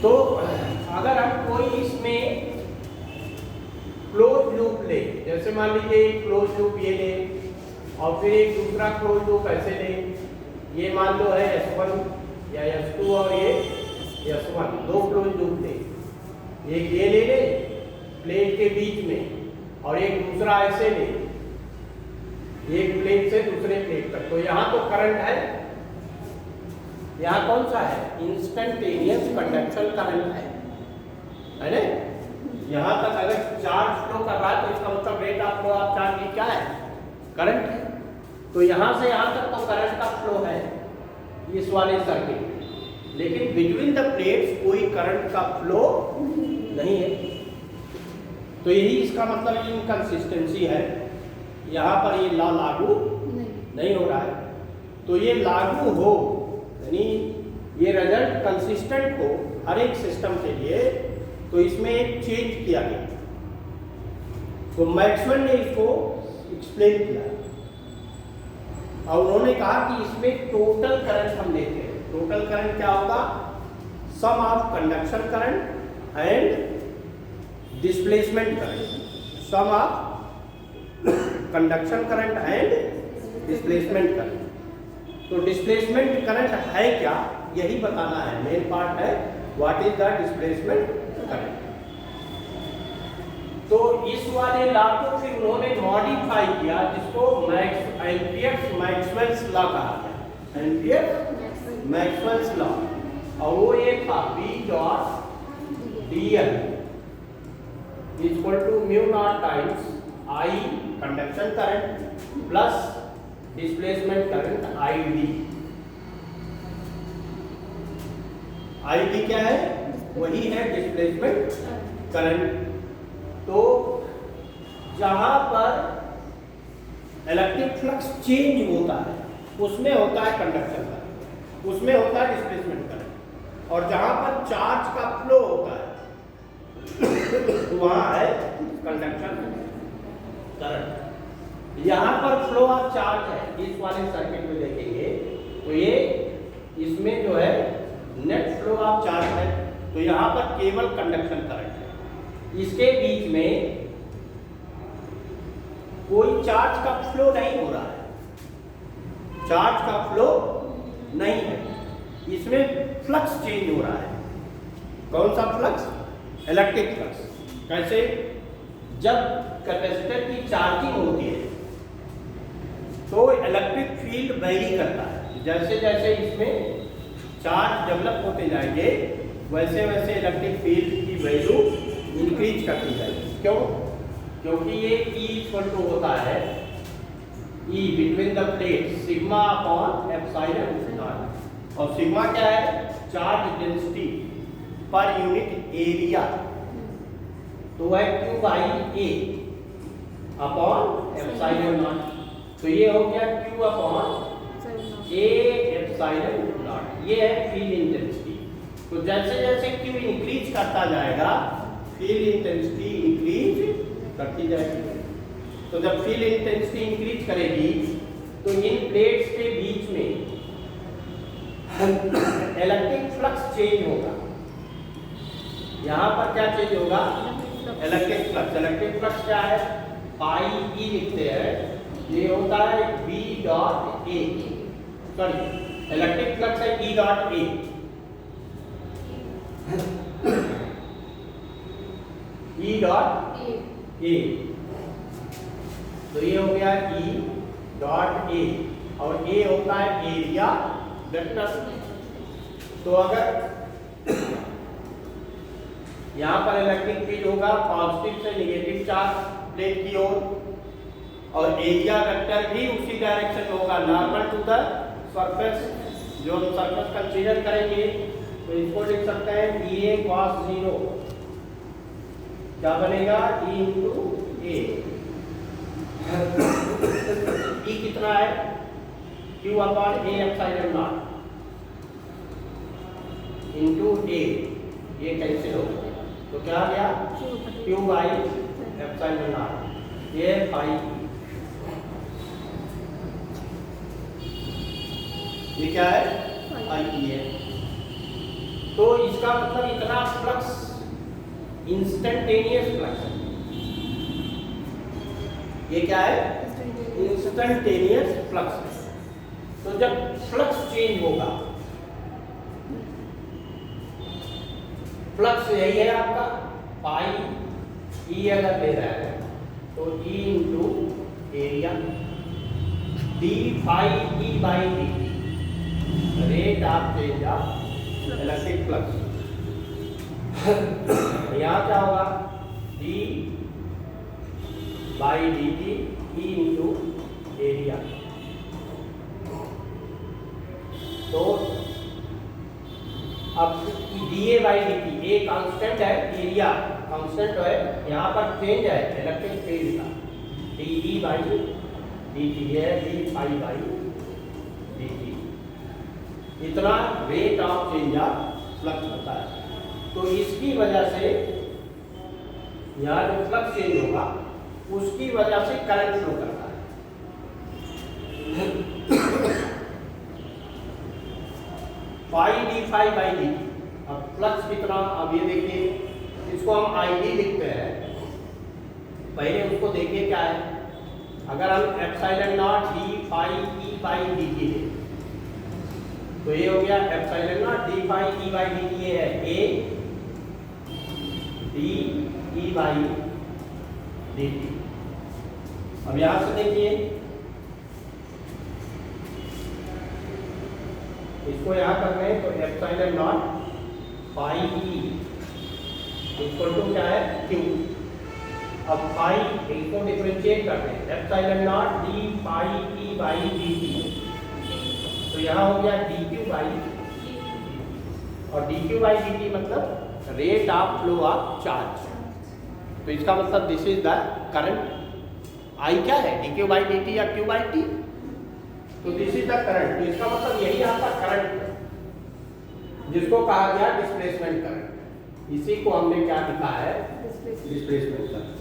तो अगर हम कोई इसमें क्लोज लूप ले, जैसे मान लीजिए क्लोज लूप ये ले और फिर एक दूसरा क्लोज लूप ऐसे ले, ये मान लो है S1 या S2 और ये S1, दो क्लोज लूप ले, एक ये ले ले प्लेट के बीच में और एक दूसरा ऐसे ले, एक प्लेट से दूसरे प्लेट तक। तो यहाँ तो करंट है, यहाँ कौन सा है, इंस्टेंटेनियस कंडक्शन करंट है ना। यहाँ तक अगर चार्ज फ्लो कर रहा है तो इसका मतलब rate of flow of charge ये क्या है, करंट है। तो यहाँ से यहाँ तक तो करंट का फ्लो है इस वाले सर्किट, लेकिन बिटवीन द प्लेट्स कोई करंट का फ्लो नहीं है। तो यही इसका मतलब इनकंसिस्टेंसी है, यहाँ पर ये लॉ लागू नहीं हो रहा है। तो ये लागू हो यानी ये रिजल्ट कंसिस्टेंट हो हर एक सिस्टम के लिए, तो इसमें एक चेंज किया गया। तो मैक्सवेल ने इसको एक्सप्लेन किया और उन्होंने कहा कि इसमें टोटल करंट हम लेते हैं। टोटल करंट क्या होगा, sum of conduction current and displacement current, sum of conduction current and displacement current. तो डिस्प्लेसमेंट करंट है क्या, यही बताना है, मेन पार्ट है what is the displacement current. तो इस वाले लॉ को फिर उन्होंने मॉडिफाई किया, जिसको एम्पियर्स मैक्सवेल्स लॉ कहा गया, एम्पियर्स मैक्सवेल्स लॉ। और वो ये था B dot dl equal to mu naught times I conduction current plus displacement current ID। ID क्या है, वही है डिस्प्लेसमेंट करंट। तो जहां पर इलेक्ट्रिक फ्लक्स चेंज होता है उसमें होता है कंडक्शन करंट, उसमें होता है डिस्प्लेसमेंट करंट, और जहां पर चार्ज का फ्लो होता है वहां है कंडक्शन करंट। यहाँ पर फ्लो ऑफ चार्ज है, इस वाले सर्किट में देखेंगे तो ये इसमें जो है नेट फ्लो ऑफ चार्ज है, तो यहाँ पर केवल कंडक्शन करंट है, इसके बीच में कोई चार्ज का फ्लो नहीं हो रहा है, चार्ज का फ्लो नहीं है, इसमें फ्लक्स चेंज हो रहा है। कौन सा फ्लक्स, इलेक्ट्रिक फ्लक्स। कैसे, जब कैपेसिटर की चार्जिंग होती है तो इलेक्ट्रिक फील्ड वेरी करता है, जैसे जैसे इसमें चार्ज डेवलप होते जाएंगे वैसे वैसे इलेक्ट्रिक फील्ड की वैल्यू इंक्रीज करती जाएगी। क्यों, क्योंकि ये E इक्वल टू होता है E between the plate sigma upon epsilon not, और सिग्मा क्या है, charge density per unit area, तो है Q by A upon epsilon naught. तो ये हो गया Q upon A epsilon naught, ये है फील्ड इंटेंसिटी। तो जैसे जैसे Q इंक्रीज करता जाएगा फील्ड इंटेंसिटी इंक्रीज करती जाएगी। तो जब फील्ड इंटेंसिटी इंक्रीज करेगी तो इन प्लेट्स के बीच में इलेक्ट्रिक फ्लक्स चेंज होगा। यहाँ पर क्या चेंज होगा, इलेक्ट्रिक फ्लक्स। इलेक्ट्रिक फ्लक्स क्या है, पाई E लिखते हैं, ये होता है B dot A, sorry electric flux है E dot A, E dot A, तो ये हो गया E डॉट A, और A होता है एरिया वेक्टर। तो अगर यहाँ पर इलेक्ट्रिक फील्ड होगा पॉजिटिव से नेगेटिव चार्ज प्लेट की ओर, और एरिया वेक्टर भी उसी डायरेक्शन में होगा, नॉर्मल टू द सरफेस। जो हम सरफेस कंसीडर करेंगे तो इसको लिख सकते हैं EA cos 0, क्या बनेगा E इंटू A। E कितना है, Q upon A epsilon naught into A, ये कैंसिल होगा, तो क्या आ गया Q बाई एप्सिलॉन नॉट, ये पाई। ये क्या है, I है। तो इसका मतलब इतना फ्लक्स इंस्टेंटेनियस फ्लक्स है। ये क्या है? इंस्टेंटेनियस फ्लक्स है। तो जब फ्लक्स चेंज होगा, फ्लक्स यही है आपका पाई ई अगर ले रहा है तो E into area d phi E by d rate of change of electric flux. यहाँ क्या होगा? D by D t E into area. तो अब d A by D t, A constant है, एरिया कांस्टेंट है, यहाँ पर चेंज है इलेक्ट्रिक फील्ड का, d E by D t है, d phi by D t. इतना rate of change of flux होता है। तो इसकी वजह से यहाँ जो फ्लक्स चेंज होगा उसकी वजह से करंट फ्लो करता है। Phi D phi by D. अब फ्लक्स कितना, अब ये देखिए, इसको हम आई डी लिखते हैं, पहले उसको देखिए क्या है। अगर हम epsilon naught D phi E by D t ले तो ये हो गया epsilon naught D phi E by D t है A d E by D t. अब यहां से देखिए, इसको यहां कर रहे हैं तो epsilon naught phi E equal to क्या है? क्यू। अब फाई इसको डिफरेंशिएट करते हैं, epsilon naught D phi E by D t, तो यहाँ हो गया डी क्यू बाई, और d q by D t मतलब rate of flow of charge. तो इसका मतलब this is the current. I क्या है? D q by D t या क्यू बाई टी, तो दिस इज द करंट। तो इसका मतलब यही आपका करंट है, जिसको कहा गया डिस्प्लेसमेंट करंट। इसी को हमने क्या लिखा है? Displacement current.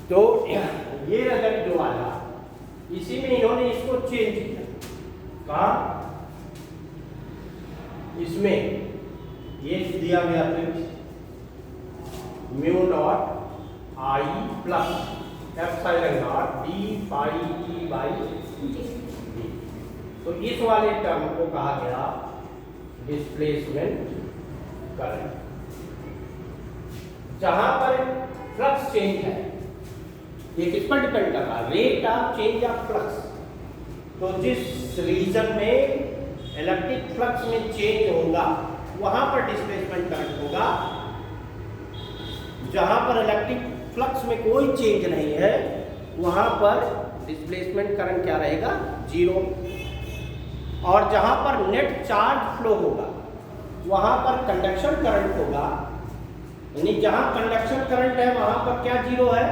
तो ये रिजल्ट जो आया, इसी में इन्होंने इसको चेंज किया। कहा? इसमें ये दिया गया mu naught I plus epsilon naught D phi E by D. तो इस वाले टर्म को कहा गया डिस्प्लेसमेंट करंट। जहां पर फ्लक्स चेंज है, ये किस पर डिपेंड कर रहा है? Rate of change of flux. तो जिस रीजन में इलेक्ट्रिक फ्लक्स में चेंज होगा वहां पर डिस्प्लेसमेंट करंट होगा। जहां पर इलेक्ट्रिक फ्लक्स में कोई चेंज नहीं है वहां पर डिस्प्लेसमेंट करंट क्या रहेगा? जीरो। और जहां पर नेट चार्ज फ्लो होगा वहां पर कंडक्शन करंट होगा, यानी जहां कंडक्शन करंट है वहां पर क्या जीरो है?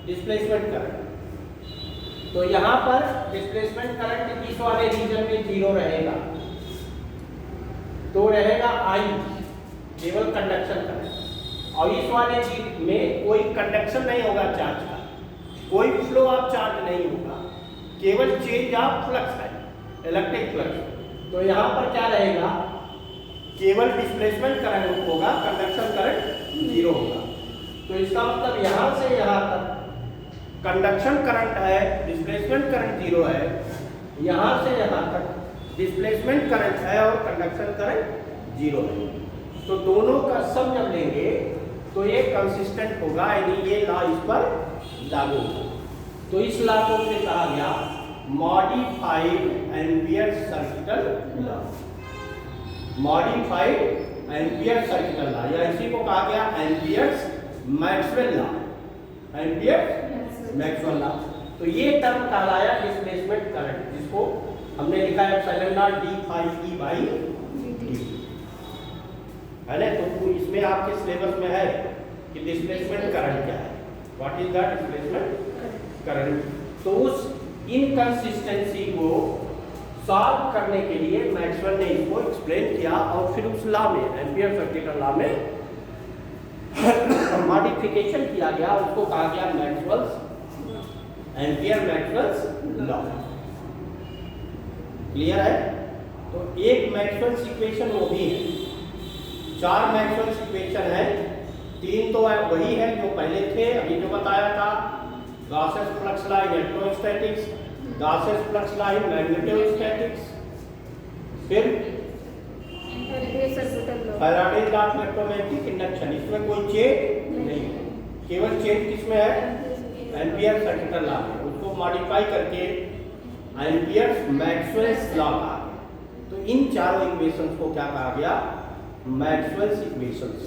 Displacement current. तो यहां पर डिस्प्लेसमेंट करंट इस वाले रीजन में जीरो रहेगा, तो रहेगा आई केवल कंडक्शन करंट। और इस वाले में कोई कंडक्शन नहीं होगा चार्ज का, कोई फ्लो ऑफ चार्ज नहीं होगा, केवल चेंज ऑफ फ्लक्स है, इलेक्ट्रिक फ्लक्स। तो यहाँ पर क्या रहेगा? केवल डिस्प्लेसमेंट करंट होगा, कंडक्शन करंट जीरो होगा। तो इसका मतलब यहाँ से यहाँ तक कंडक्शन करंट है, डिस्प्लेसमेंट करंट जीरो है, यहाँ से यहाँ तक डिस्प्लेसमेंट करंट है और कंडक्शन करंट जीरो है। तो दोनों का सम जब लेंगे तो ये कंसिस्टेंट होगा, यानी ये लॉ इस पर लागू होगा। तो इस लॉ को कहा गया modified ampere circuital law. Modified ampere circuital law, या इसी को कहा गया amperes Maxwell law. Ampere Maxwell law. तो ये टर्म कहलाया डिस्प्लेसमेंट करंट, जिसको हमने लिखा है epsilon naught D phi E by D, है ना? तो इसमें आपके सिलेबस में है कि डिस्प्लेसमेंट करंट क्या है, what is the displacement current. तो उस इनकंसिस्टेंसी को सॉल्व करने के लिए मैक्सवेल ने इसको एक्सप्लेन किया, और फिर उस लॉ में, एम्पियर सर्किटल लॉ में मॉडिफिकेशन किया गया, उसको कहा गया Maxwell's ampere Maxwell's law. Clear है? तो एक मैक्सवेल्स इक्वेशन वो भी है, 4 मैक्सवेल्स इक्वेशन है, 3 तो वही है जो पहले थे, अभी जो बताया था, गासेस फ्लक्स ला इलेक्ट्रोस्टैटिक्स, गासेस फ्लक्स ला मैग्नेटोस्टैटिक्स, फिर Faraday law of electromagnetic induction, इसमें कोई चेंज नहीं है, केवल चेंज किसमें है, एम्पियर सर्किटल लॉ में, उसको मॉडिफाई करके एम्पियर्स मैक्सवेल्स लॉ कहा गया। तो इन चारों इक्वेशंस को क्या कहा गया, मैक्सवेल्स इक्वेशंस।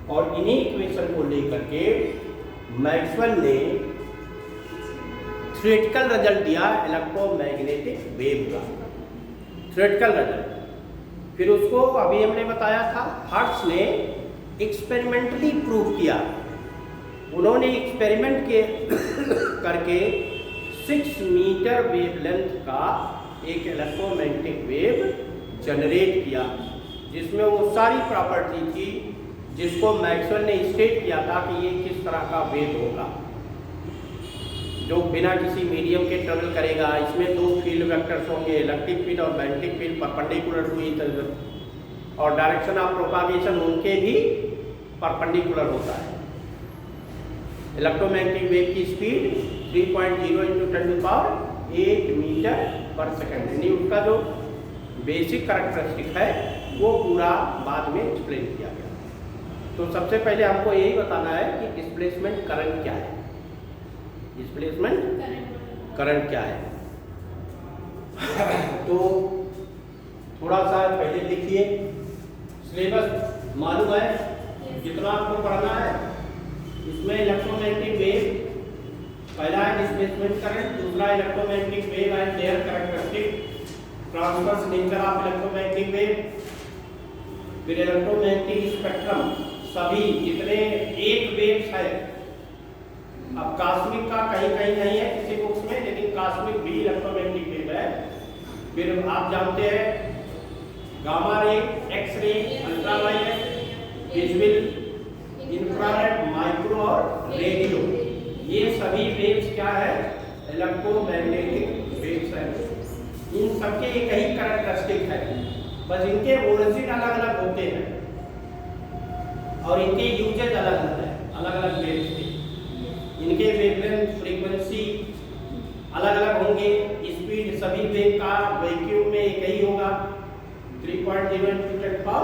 और इन्हीं इक्वेशन को लेकर के मैक्सवेल ने थ्योरेटिकल रिजल्ट दिया इलेक्ट्रोमैग्नेटिक वेव का, थ्योरेटिकल रिजल्ट। फिर उसको अभी हमने बताया था हर्ट्ज ने एक्सपेरिमेंटली प्रूव किया, उन्होंने एक्सपेरिमेंट के करके 6 मीटर वेवलेंथ का एक इलेक्ट्रोमैग्नेटिक वेव जनरेट किया, जिसमें वो सारी प्रॉपर्टी थी जिसको मैक्सवेल ने स्टेट किया था कि ये किस तरह का वेव होगा, जो बिना किसी मीडियम के ट्रेवल करेगा। इसमें 2 फील्ड वेक्टर्स होंगे, इलेक्ट्रिक फील्ड और magnetic field perpendicular to each other, और डायरेक्शन ऑफ प्रोपागेशन उनके भी परपेंडिकुलर होता है। इलेक्ट्रोमैग्नेटिक वेव की स्पीड 3.0 × 10⁸ मीटर पर सेकेंड, यानी उसका जो बेसिक कैरेक्टरिस्टिक है वो पूरा बाद में एक्सप्लेन किया गया। तो सबसे पहले हमको यही बताना है कि डिस्प्लेसमेंट करंट क्या है, डिस्प्लेसमेंट करंट क्या है। तो थोड़ा सा पहले लिखिए, सिलेबस मालूम है कितना आपको पढ़ना है। इसमें इलेक्ट्रोमैग्नेटिक वेव, पहला है डिस्प्लेसमेंट करंट, दूसरा electromagnetic wave and there characteristic, transverse nature of electromagnetic wave, फिर इलेक्ट्रोमैग्नेटिक स्पेक्ट्रम, सभी जितने एक वेव्स है। अब कॉस्मिक का कहीं कहीं नहीं है किसी बुक्स में, लेकिन कॉस्मिक भी इलेक्ट्रोमैग्नेटिक वेव है। फिर आप जानते हैं gamma ray, X ray, ultraviolet, visible, infrared, micro और रेडियो, ये सभी वेव्स क्या है, इलेक्ट्रोमैग्नेटिक वेव्स है। इन सबके एक ही कैरेक्टरिस्टिक है, बस इनके ओरिजिन अलग अलग होते हैं और इनके यूजेज अलग अलग है, अलग अलग वेव्स के। इनके वेवलेंथ, फ्रीक्वेंसी अलग अलग होंगे, स्पीड सभी वेव का वैक्यूम में एक ही होगा, 3.0 × 10⁸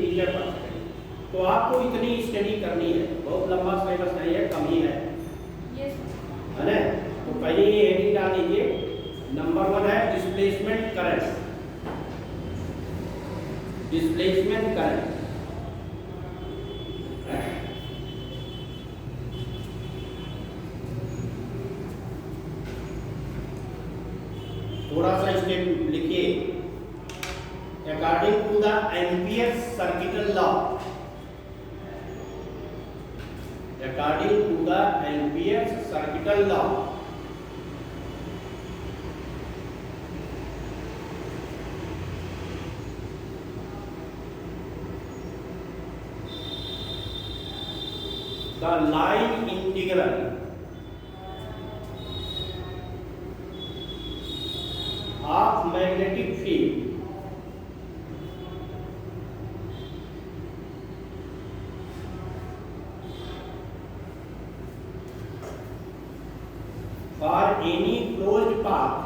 मीटर पर सेकंड। तो आपको इतनी स्टडी करनी है, बहुत लंबा सिलेबस नहीं है, कम ही है, है ना। तो पहले ये हेडिंग डाल दीजिए, नंबर 1 है डिस्प्लेसमेंट करंट, डिस्प्लेसमेंट करंट। थोड़ा सा स्टेप लिखिए, according to the Ampere circuital law, according to the Ampere circuital law, the line integral of magnetic field for any closed path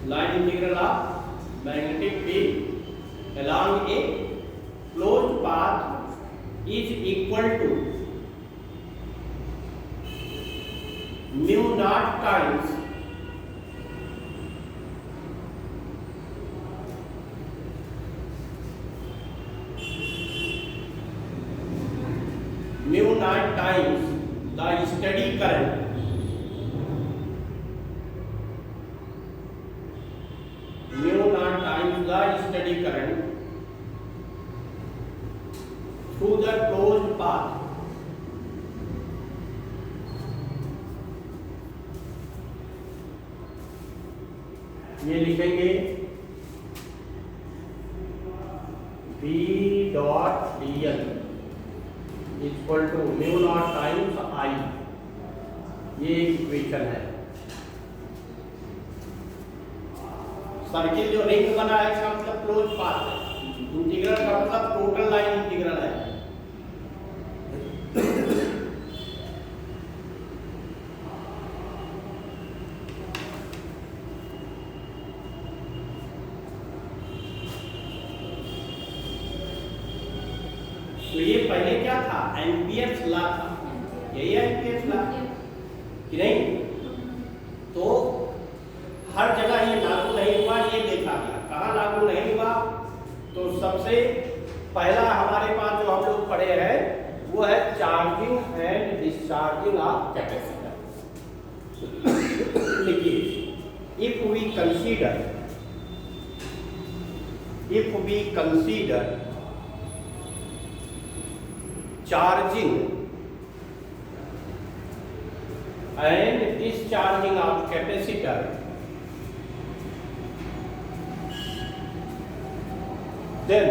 line integral of magnetic field along a closed path is equal to mu naught times the steady current the steady current through the closed path ये लिखेंगे V dot dl equal to mu naught times I, ये equation है। Circle जो ring बना है इसका मतलब close path है। इंटीग्रल का मतलब टोटल लाइन इंटीग्रल है। तो ये पहले क्या था, एम्पियर्स लॉ था, यही है एम्पियर्स लॉ कि नहीं? तो हर जगह ये लागू नहीं हुआ, ये देखा गया। कहाँ लागू नहीं हुआ? तो सबसे पहला हमारे पास जो हम लोग पढ़े हैं वो है charging and discharging of capacitor. लिखिए, if we consider charging and discharging of capacitor, then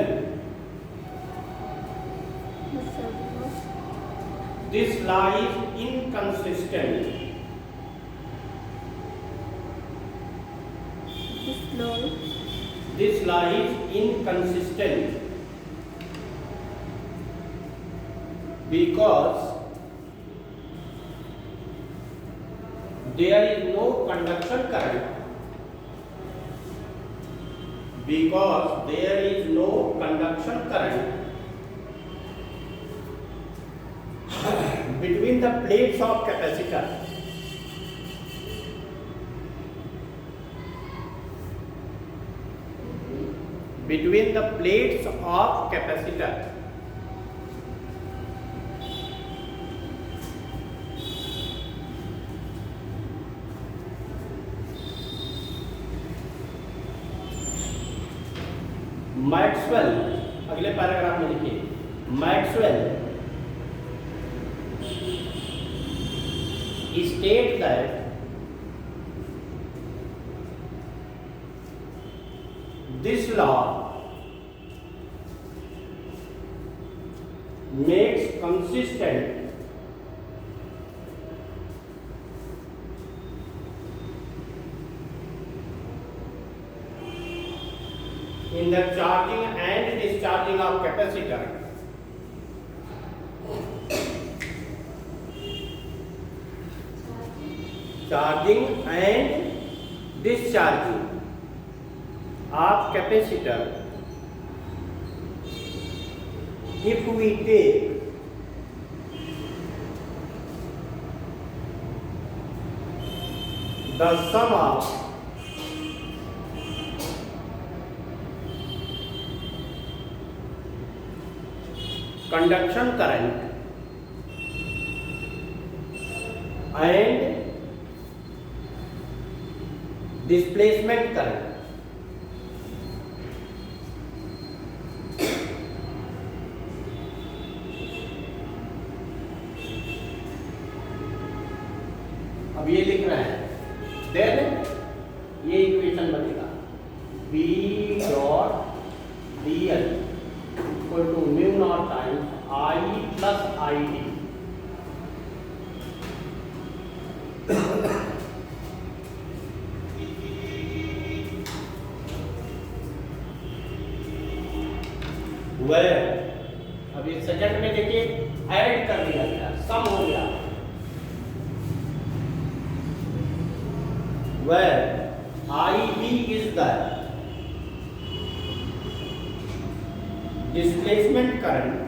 this law is inconsistent. This law is inconsistent because there is no conduction current. Because there is no conduction current between the plates of capacitor. Between the plates of capacitor. Maxwell, अगले paragraph में लिखिए, Maxwell state that this law makes consistent in the charging and discharging of capacitor. Charging and discharging of capacitor. If we take the sum of conduction current and displacement current, अब ये लिख रहे हैं, then ये equation बनेगा B dot dl equal to mu naught times I plus ID। वह अब इस सेकंड में देखिए ऐड कर दिया गया, सम हो गया। वह IB is the displacement current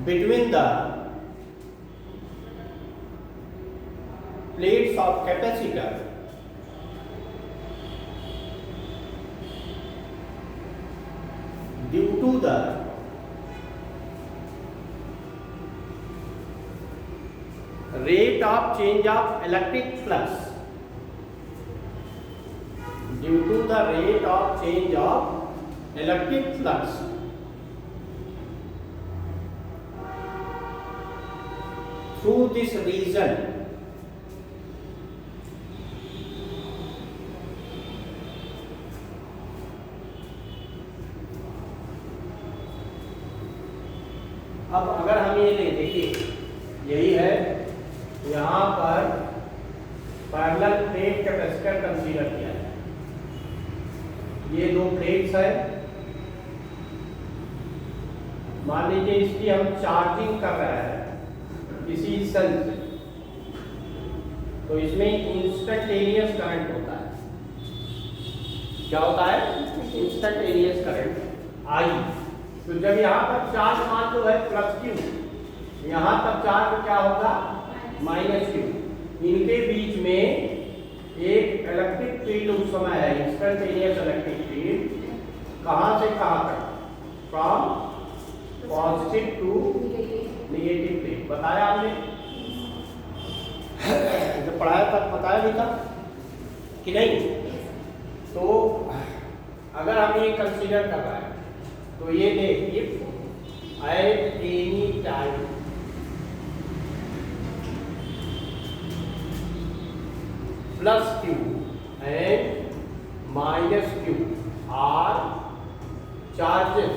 between the plates of capacitor due to the rate of change of electric flux, due to the rate of change of electric flux through this region अब अगर हम ये ले देखिए, यही है, यहाँ पर पैरेलल प्लेट कैपेसिटर कंसीडर किया है। ये दो प्लेट्स है, मान लीजिए इसकी हम चार्जिंग कर रहे हैं किसी सेल से, तो इसमें इंस्टेंटेनियस करंट होता है। क्या होता है? Instantaneous current I. तो जब यहाँ पर चार्ज मान लो है प्लस क्यू, यहाँ पर चार्ज क्या होगा? Minus Q. इनके बीच में एक इलेक्ट्रिक फील्ड उस समय है, इंस्टेंटेनियस इलेक्ट्रिक फील्ड, कहाँ से कहाँ तक? From positive to negative plate. बताया आपने? जब पढ़ाया था बताया नहीं था कि नहीं? तो अगर हम ये कंसीडर कर रहे हैं तो ये देखिए, at any time plus Q and minus Q R charges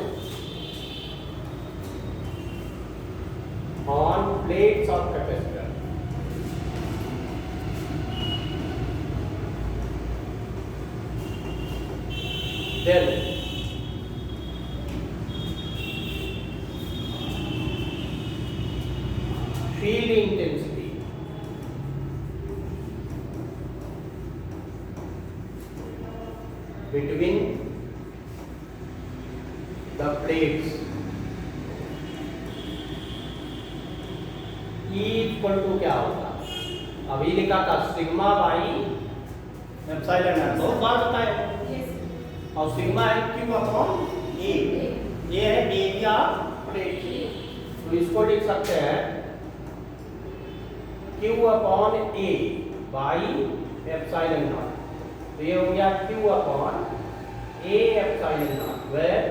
on plates of capacitor. Then field intensity between the plates equal to क्या होगा? अभी लिखा था सिग्मा बाई एप्सिलॉन नॉट, बहुत बार बताया। और सिग्मा है क्यू अपॉन ए, ये है एरिया प्लेट। तो इसको लिख सकते हैं Q upon A by epsilon naught. तो ये हो गया Q upon A epsilon naught, where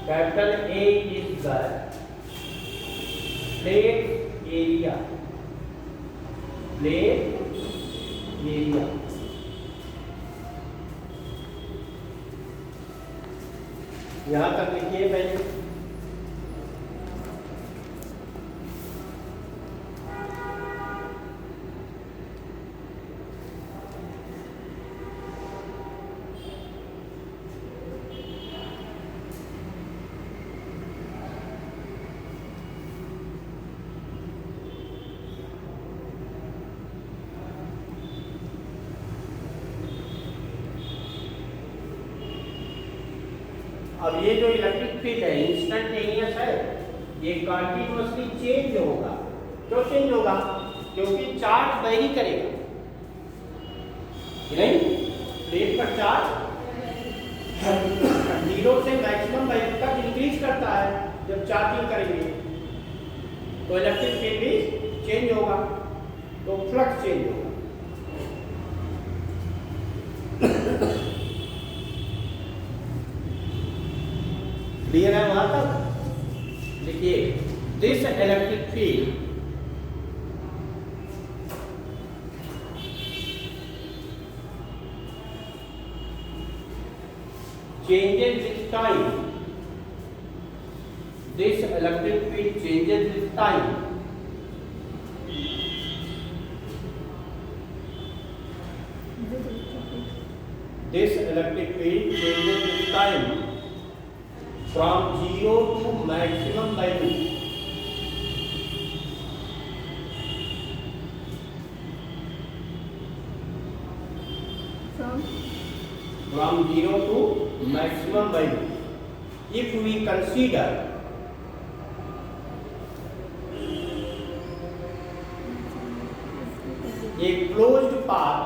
capital A is the plate area, plate area. यहां तक लिखिए पहले। अब ये जो इलेक्ट्रिक फील्ड है इंस्टेंटेनियस है, ये कंटिन्यूअसली चेंज होगा। क्यों चेंज होगा? क्योंकि चार्ज वेरी करेगा, नहीं? प्लेट पर चार्ज 0 से मैक्सिमम वैल्यू तक इंक्रीज करता है जब चार्जिंग करेंगे, तो इलेक्ट्रिक फील्ड भी चेंज होगा, तो फ्लक्स चेंज होगा। क्लियर है वहां तक? देखिए, this electric field changes with time. This electric field changes with time. This electric field changes with time from 0 to maximum value. From 0 to maximum value. If we consider a closed path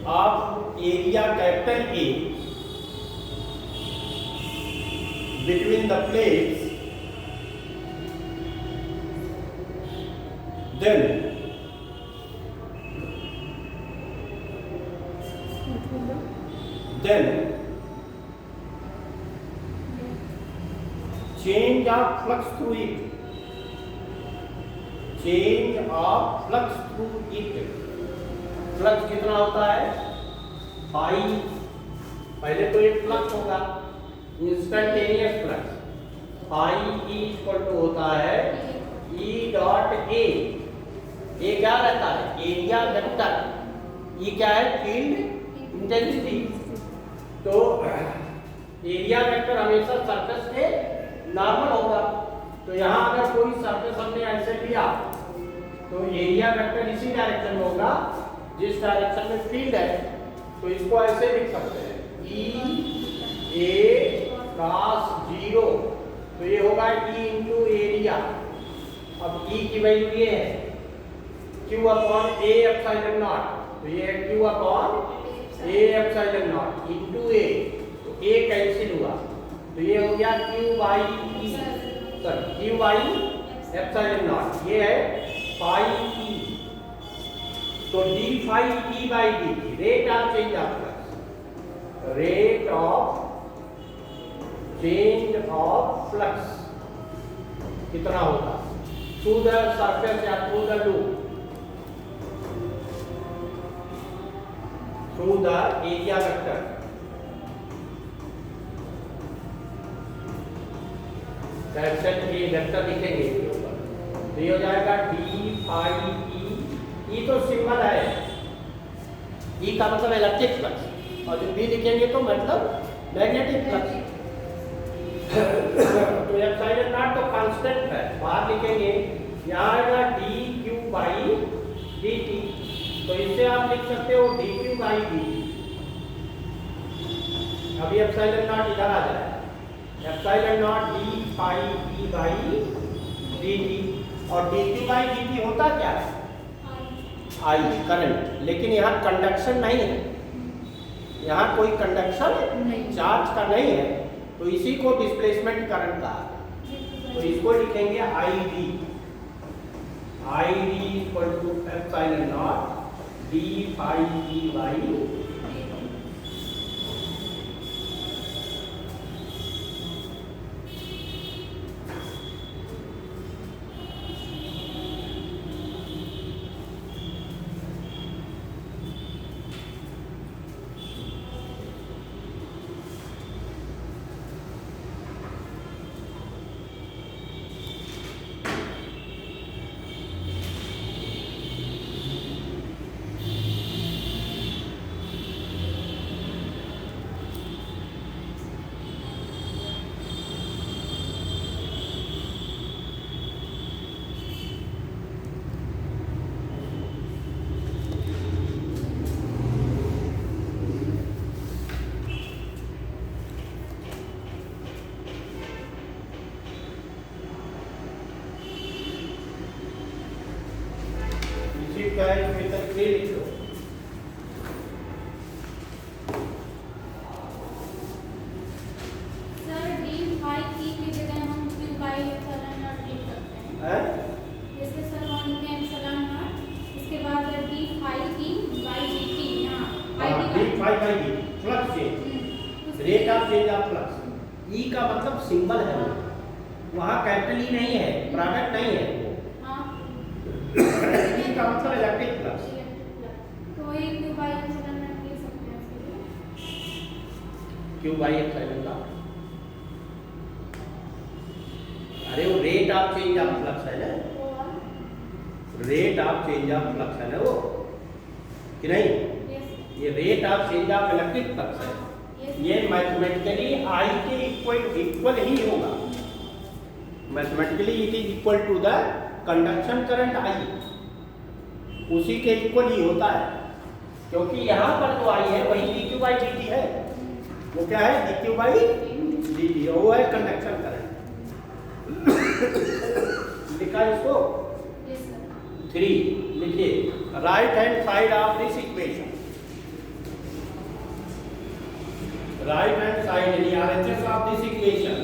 of area capital A between the plates, then change of flux through it, change of flux through it, flux कितना होता है? Phi, पहले तो एक flux होगा, instantaneous flux, phi E equal to होता है E dot A. ए क्या रहता है? Area vector. ई क्या है? Field intensity. तो एरिया वेक्टर हमेशा सरफेस के नॉर्मल होगा। तो यहाँ अगर कोई सरफेस हमने ऐसे लिया तो एरिया वेक्टर इसी डायरेक्शन में होगा जिस डायरेक्शन में फील्ड है। तो इसको ऐसे लिख सकते हैं ई ए क्रॉस 0। तो ये होगा ई इंटू एरिया। अब ई की वैल्यू ये है q upon A epsilon naught. तो ये है q upon A epsilon naught into A. तो ए कैंसिल हुआ तो ये हो गया q by E, sorry q by epsilon naught. ये है फाई ई। तो d phi E by d, rate of change of flux, rate of change of flux कितना होगा थ्रू द सरफेस या through the loop, through the area vector. Direction के vector लिखेंगे इसके ऊपर। तो ये हो जाएगा डी फाई ई। ई तो सिंबल है, ई का मतलब इलेक्ट्रिक फ्लक्स, और जो बी लिखेंगे तो मतलब मैग्नेटिक फ्लक्स। तो एप्सिलॉन नॉट तो कांस्टेंट है, बाहर लिखेंगे यहाँ आएगा d q by D t. तो इससे आप लिख सकते हो d q by D t. अभी एप्सिलॉन नॉट इधर आ जाएगा, epsilon naught D phi E by D t. और d q by D t होता क्या है? I, current. लेकिन यहाँ कंडक्शन नहीं है, यहाँ कोई कंडक्शन चार्ज का नहीं है, तो इसी को डिस्प्लेसमेंट करंट कहा। तो इसको लिखेंगे I D. I D equal to epsilon naught D phi E by. क्या है इसमें तक के लिख लो। सर डी फाई ई की जगह हम क्यू बाई एप्सिलॉन नॉट लिख सकते हैं। जैसे सर हम लिखते हैं एप्सिलॉन नॉट, इसके बाद d phi E by D t. यहाँ d phi by d flux change, rate of change of flux. E का मतलब सिंबल है, वहाँ कैपिटल ई नहीं है, प्रोडक्ट नहीं है। ई का मतलब इलेक्ट्रिक फ्लक्स। तो ये क्यू बाई एप्सिलॉन नॉट लिख सकते हैं इसके लिए। क्यू बाई एप्सिलॉन नॉट, अरे वो rate of change of flux है ना, rate of change of flux है ना वो, कि नहीं? ये rate of change of electric flux है। ये मैथमेटिकली आई के इक्वल ही होगा। Mathematically it is equal to the conduction current I, उसी के इक्वल ही होता है, क्योंकि यहाँ पर जो आई है वही d q by D t है। वो क्या है? D q by D t, वो है कंडक्शन करंट। लिखा इसको 3। लिखिए right hand side of this equation, right hand side यानी RHS of this equation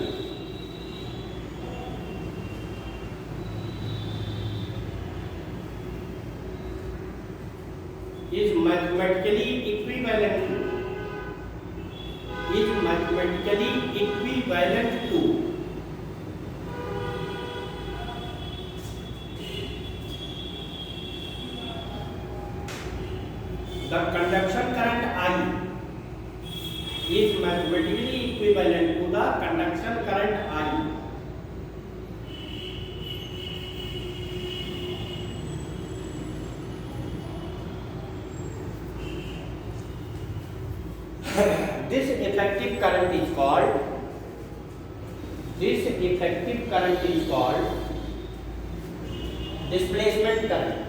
is mathematically equivalent to the conduction current I is mathematically equivalent to the conduction current I. This effective current is called displacement current.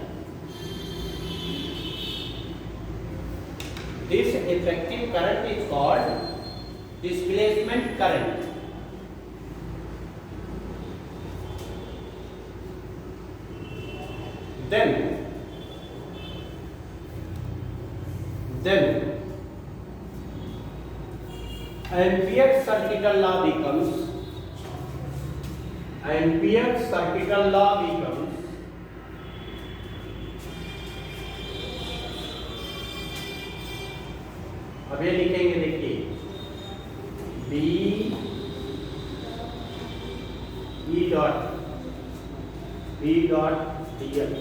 This effective current is called displacement current. Then Ampere's circuital law becomes अब ये लिखेंगे, देखिए B E dot dl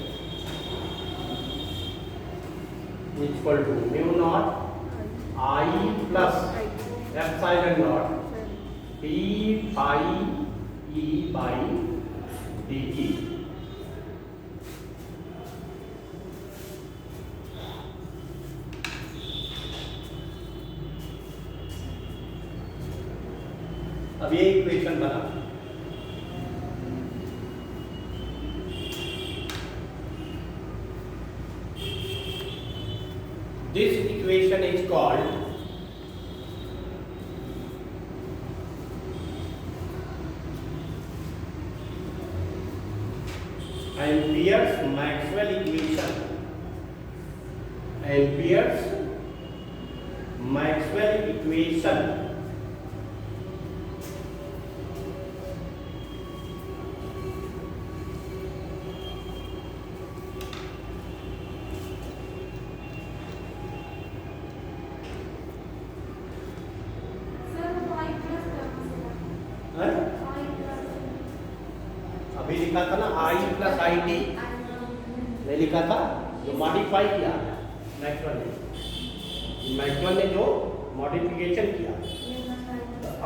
equal to mu naught I plus epsilon naught P pi E by dt। अब ये equation बना। This equation is called Ampere's Maxwell equation. Ampere's Maxwell equation. अभी लिखा था ना I प्लस आई टी, नहीं लिखा था, जो मॉडिफाई किया मैक्सवेल ने जो मॉडिफिकेशन किया।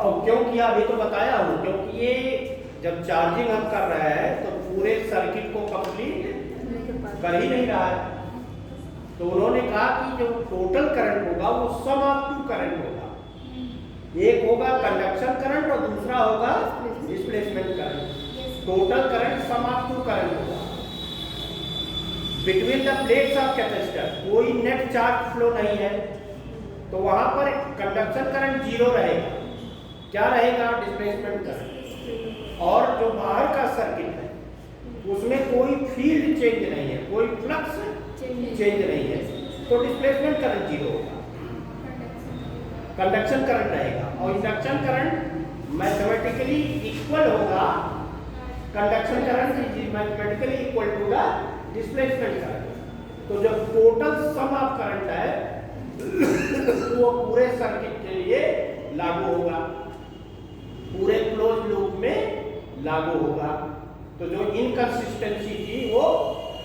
और क्यों किया अभी तो बताया हूँ, क्योंकि ये जब चार्जिंग हम कर रहा है तो पूरे सर्किट को कंप्लीट कर ही नहीं रहा है, तो उन्होंने कहा कि जो टोटल करंट होगा वो सम ऑफ टू करंट होगा। एक होगा कंडक्शन करंट और दूसरा होगा displacement current. Total current sum of two current होगा between the plates of capacitor. कोई नेट चार्ज फ्लो नहीं है, तो वहां पर कंडक्शन करंट जीरो रहेगा। क्या रहेगा? Displacement current. और जो बाहर का सर्किट है उसमें कोई फील्ड चेंज नहीं है, कोई फ्लक्स चेंज नहीं है, तो डिस्प्लेसमेंट करंट जीरो होगा, कंडक्शन करंट रहेगा। और इंडक्शन करंट मैथमेटिकली इक्वल होगा, conduction current is mathematically equal to the displacement current. तो जब टोटल सम ऑफ करंट है तो वो पूरे सर्किट के लिए लागू होगा, पूरे क्लोज लूप में लागू होगा। तो जो इनकंसिस्टेंसी थी वो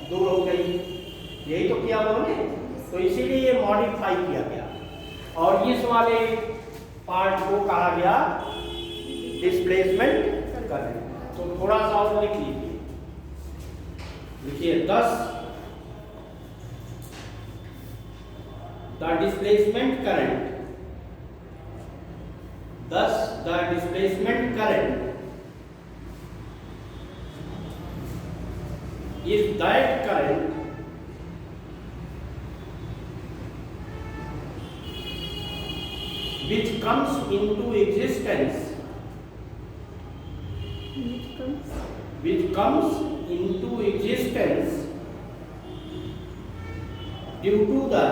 दूर हो गई। यही तो किया उन्होंने, तो इसीलिए ये मॉडिफाई किया गया। और इस वाले पार्ट को कहा गया डिस्प्लेसमेंट करंट। तो थोड़ा सा और लिख लीजिए, लिखिए 10 the displacement current, 10 the displacement current is that current which comes into existence due to the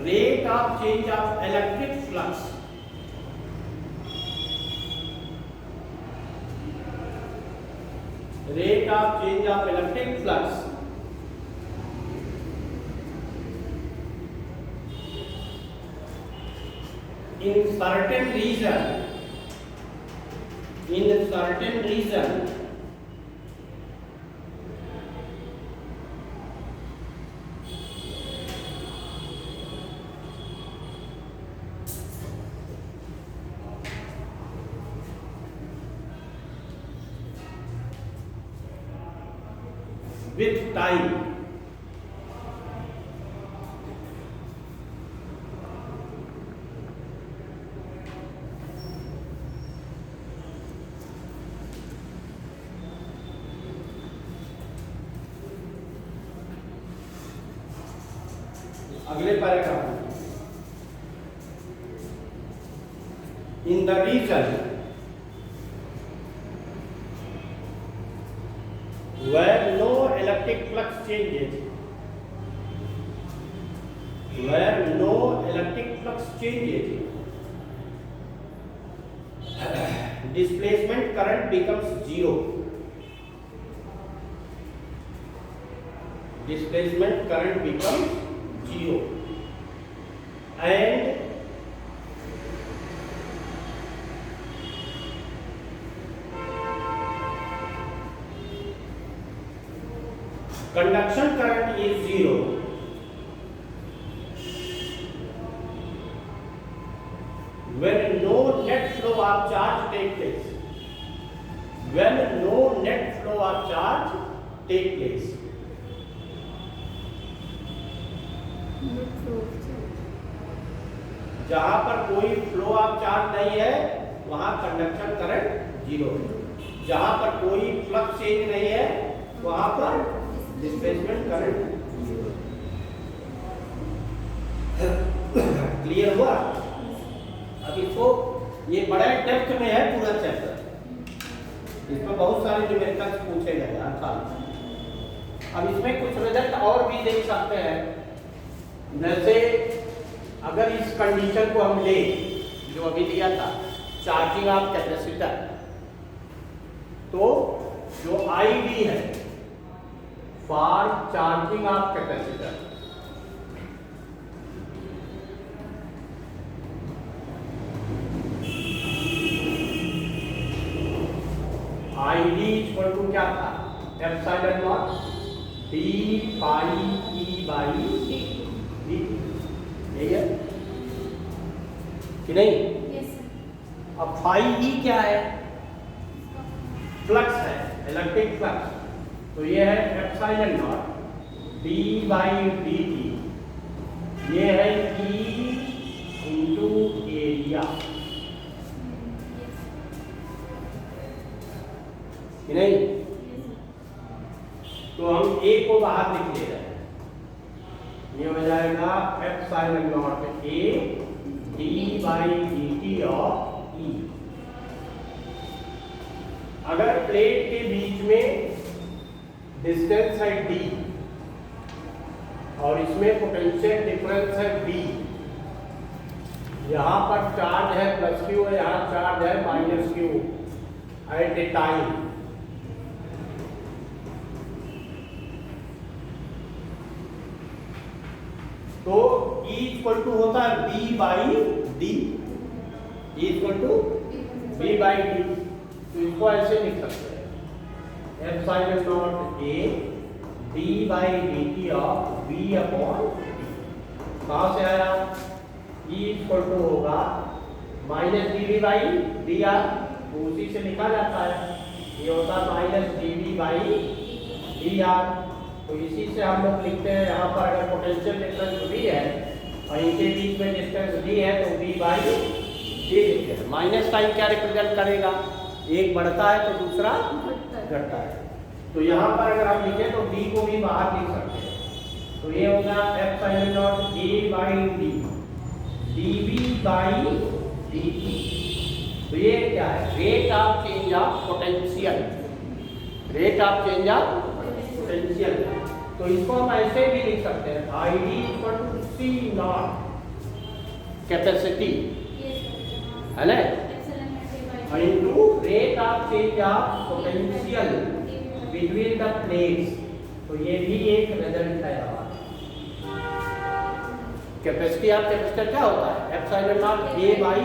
rate of change of electric flux, in certain region with time. अगले पैराग्राफ में, in the region where no electric flux changes, displacement current becomes zero. Displacement current becomes zero, and conduction current is zero when no net flow of charge take place. When no net flow of charge take place. जहां पर कोई flow of charge नहीं है वहां conduction current zero है। जहां पर कोई फ्लक्स चेंज नहीं है वहां पर डिस्प्लेसमेंट करंट जीरो। क्लियर हुआ? अब इसको, ये बड़ा डेप्थ में है पूरा चैप्टर, इसमें बहुत सारे न्यूमेरिकल्स पूछे गए हर साल। अब इसमें कुछ रिजल्ट और भी देख सकते हैं, जैसे अगर इस कंडीशन को हम ले जो अभी दिया था, चार्जिंग ऑफ कैपेसिटर, तो जो आईडी है for charging of capacitor, I D equal to क्या था? Epsilon naught D pi E by D. यही है कि नहीं? yes, अब फाई ई क्या है? फ्लक्स है, इलेक्ट्रिक फ्लक्स। तो ये है epsilon naught D by D T, ये है ई इंटू एरिया, कि नहीं? तो हम ए को बाहर लिख ले रहे हैं, ये हो जाएगा epsilon naught A d by D T of E. अगर प्लेट के बीच में डिस्टेंस है डी और इसमें पोटेंशियल डिफरेंस है बी, यहाँ पर चार्ज है प्लस क्यू और यहाँ चार्ज है minus Q at a time, तो E इक्वल टू होता है B by D, E equal to B by D. तो इसको ऐसे लिख सकते हैं epsilon naught A D by D T of B upon D. कहाँ से आया? E इक्वल टू होगा minus D V by D R, तो उसी से लिखा जाता है, ये होता है minus D V by D R. तो इसी से हम लोग लिखते हैं, यहाँ पर अगर पोटेंशियल डिफरेंस v है और इनके बीच में डिस्टेंस d है तो v बाई डी लिखते हैं। माइनस साइन क्या रिप्रेजेंट करेगा? एक बढ़ता है तो दूसरा घटता है। तो यहाँ पर अगर हम लिखें तो d को भी बाहर लिख सकते हैं, तो ये होगा epsilon naught a by D dv by dt। तो ये क्या है? Rate of change of potential, rate of change of potential. तो इसको हम ऐसे भी लिख सकते हैं, I D equal to C naught capacity, है ना, into rate of change of potential between the plates. तो ये भी एक रिजल्ट है हमारा। कैपेसिटी ऑफ कैपेसिटर क्या होता है? Epsilon naught A by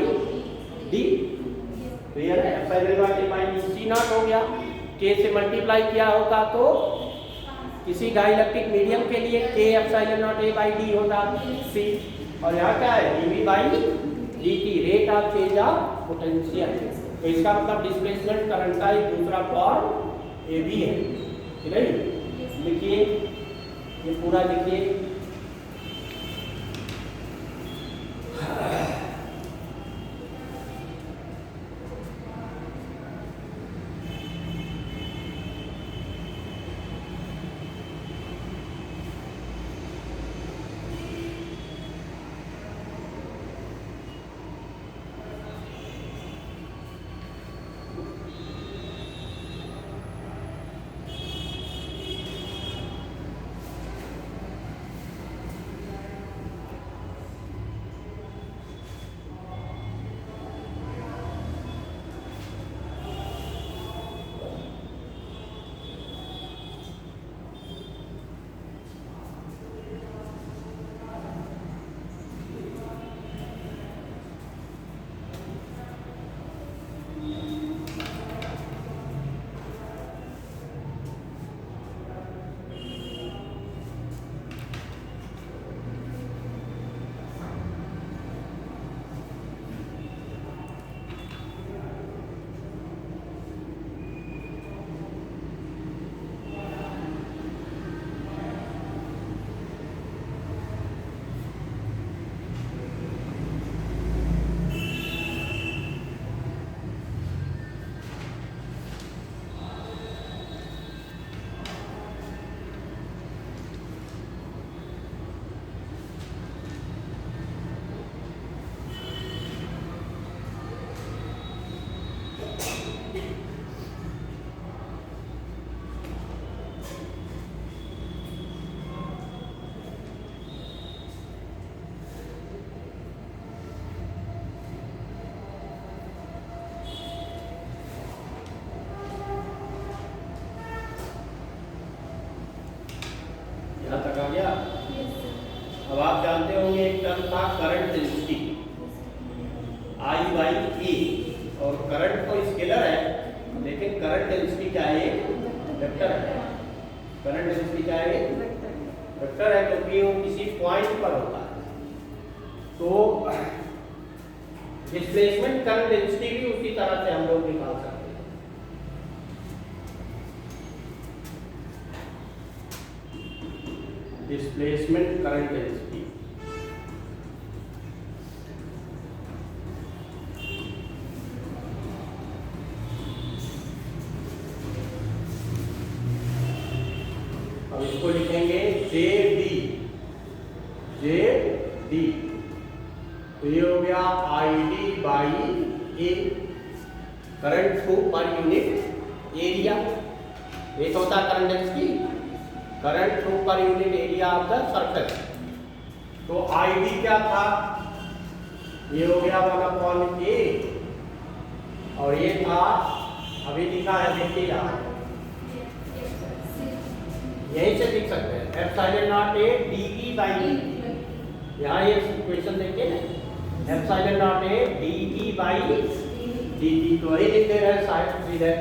D. तो ये ना epsilon naught A by D, C naught हो गया, के से मल्टीप्लाई किया होगा तो किसी डाइलेक्ट्रिक मीडियम के लिए के epsilon naught A by D होगा सी, और यहाँ क्या है? DV by D T, rate of change of potential. तो इसका मतलब डिस्प्लेसमेंट करंट का एक दूसरा फॉर्म ए बी है, कि नहीं? लिखिए, ये पूरा लिखिए। यहाँ तक आ गया। अब आप जानते होंगे एक टर्म था current density, I by A, और करंट तो स्केलर है, लेकिन करंट डेंसिटी क्या है? वेक्टर है। करंट डेंसिटी क्या है? वेक्टर है, क्योंकि वो किसी पॉइंट पर होता है। तो डिस्प्लेसमेंट करंट डेंसिटी भी उसी तरह से हम लोग निकाल सकते हैं। डिस्प्लेसमेंट करंट डेंसिटी अब इसको लिखेंगे JD, JD तो ये हो गया ID by A, current flow per unit area. एक होता है current density, current through per unit area of the surface. तो ID क्या था? ये हो गया 1/A, और ये था अभी लिखा है, देखिए यहाँ यहीं से लिख सकते हैं epsilon naught A dE by dt। यहाँ ये क्वेश्चन देखिए ना, epsilon naught A dE by dt, तो वही लिख दे रहे हैं शायद सीधे,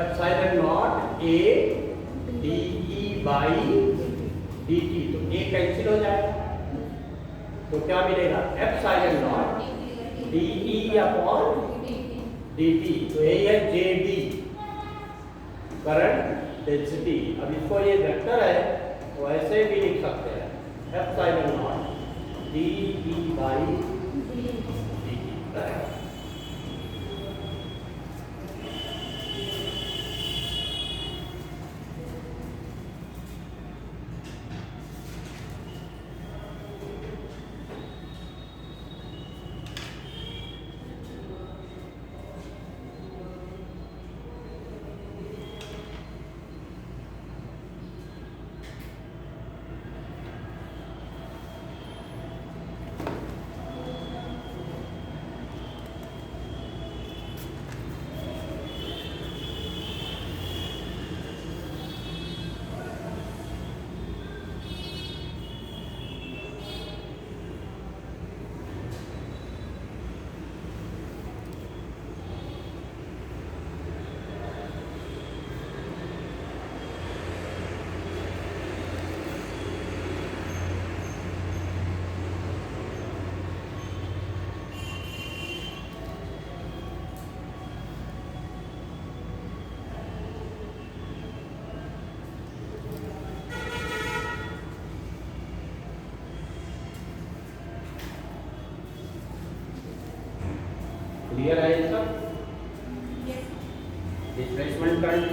epsilon naught A dE by dt, तो A कैंसिल हो जाएगा, तो क्या मिलेगा? Epsilon naught dE upon dt, तो यही है JD, करंट डेंसिटी। अब इसको ये वेक्टर है तो ऐसे भी लिख सकते हैं, epsilon naught dE by dt।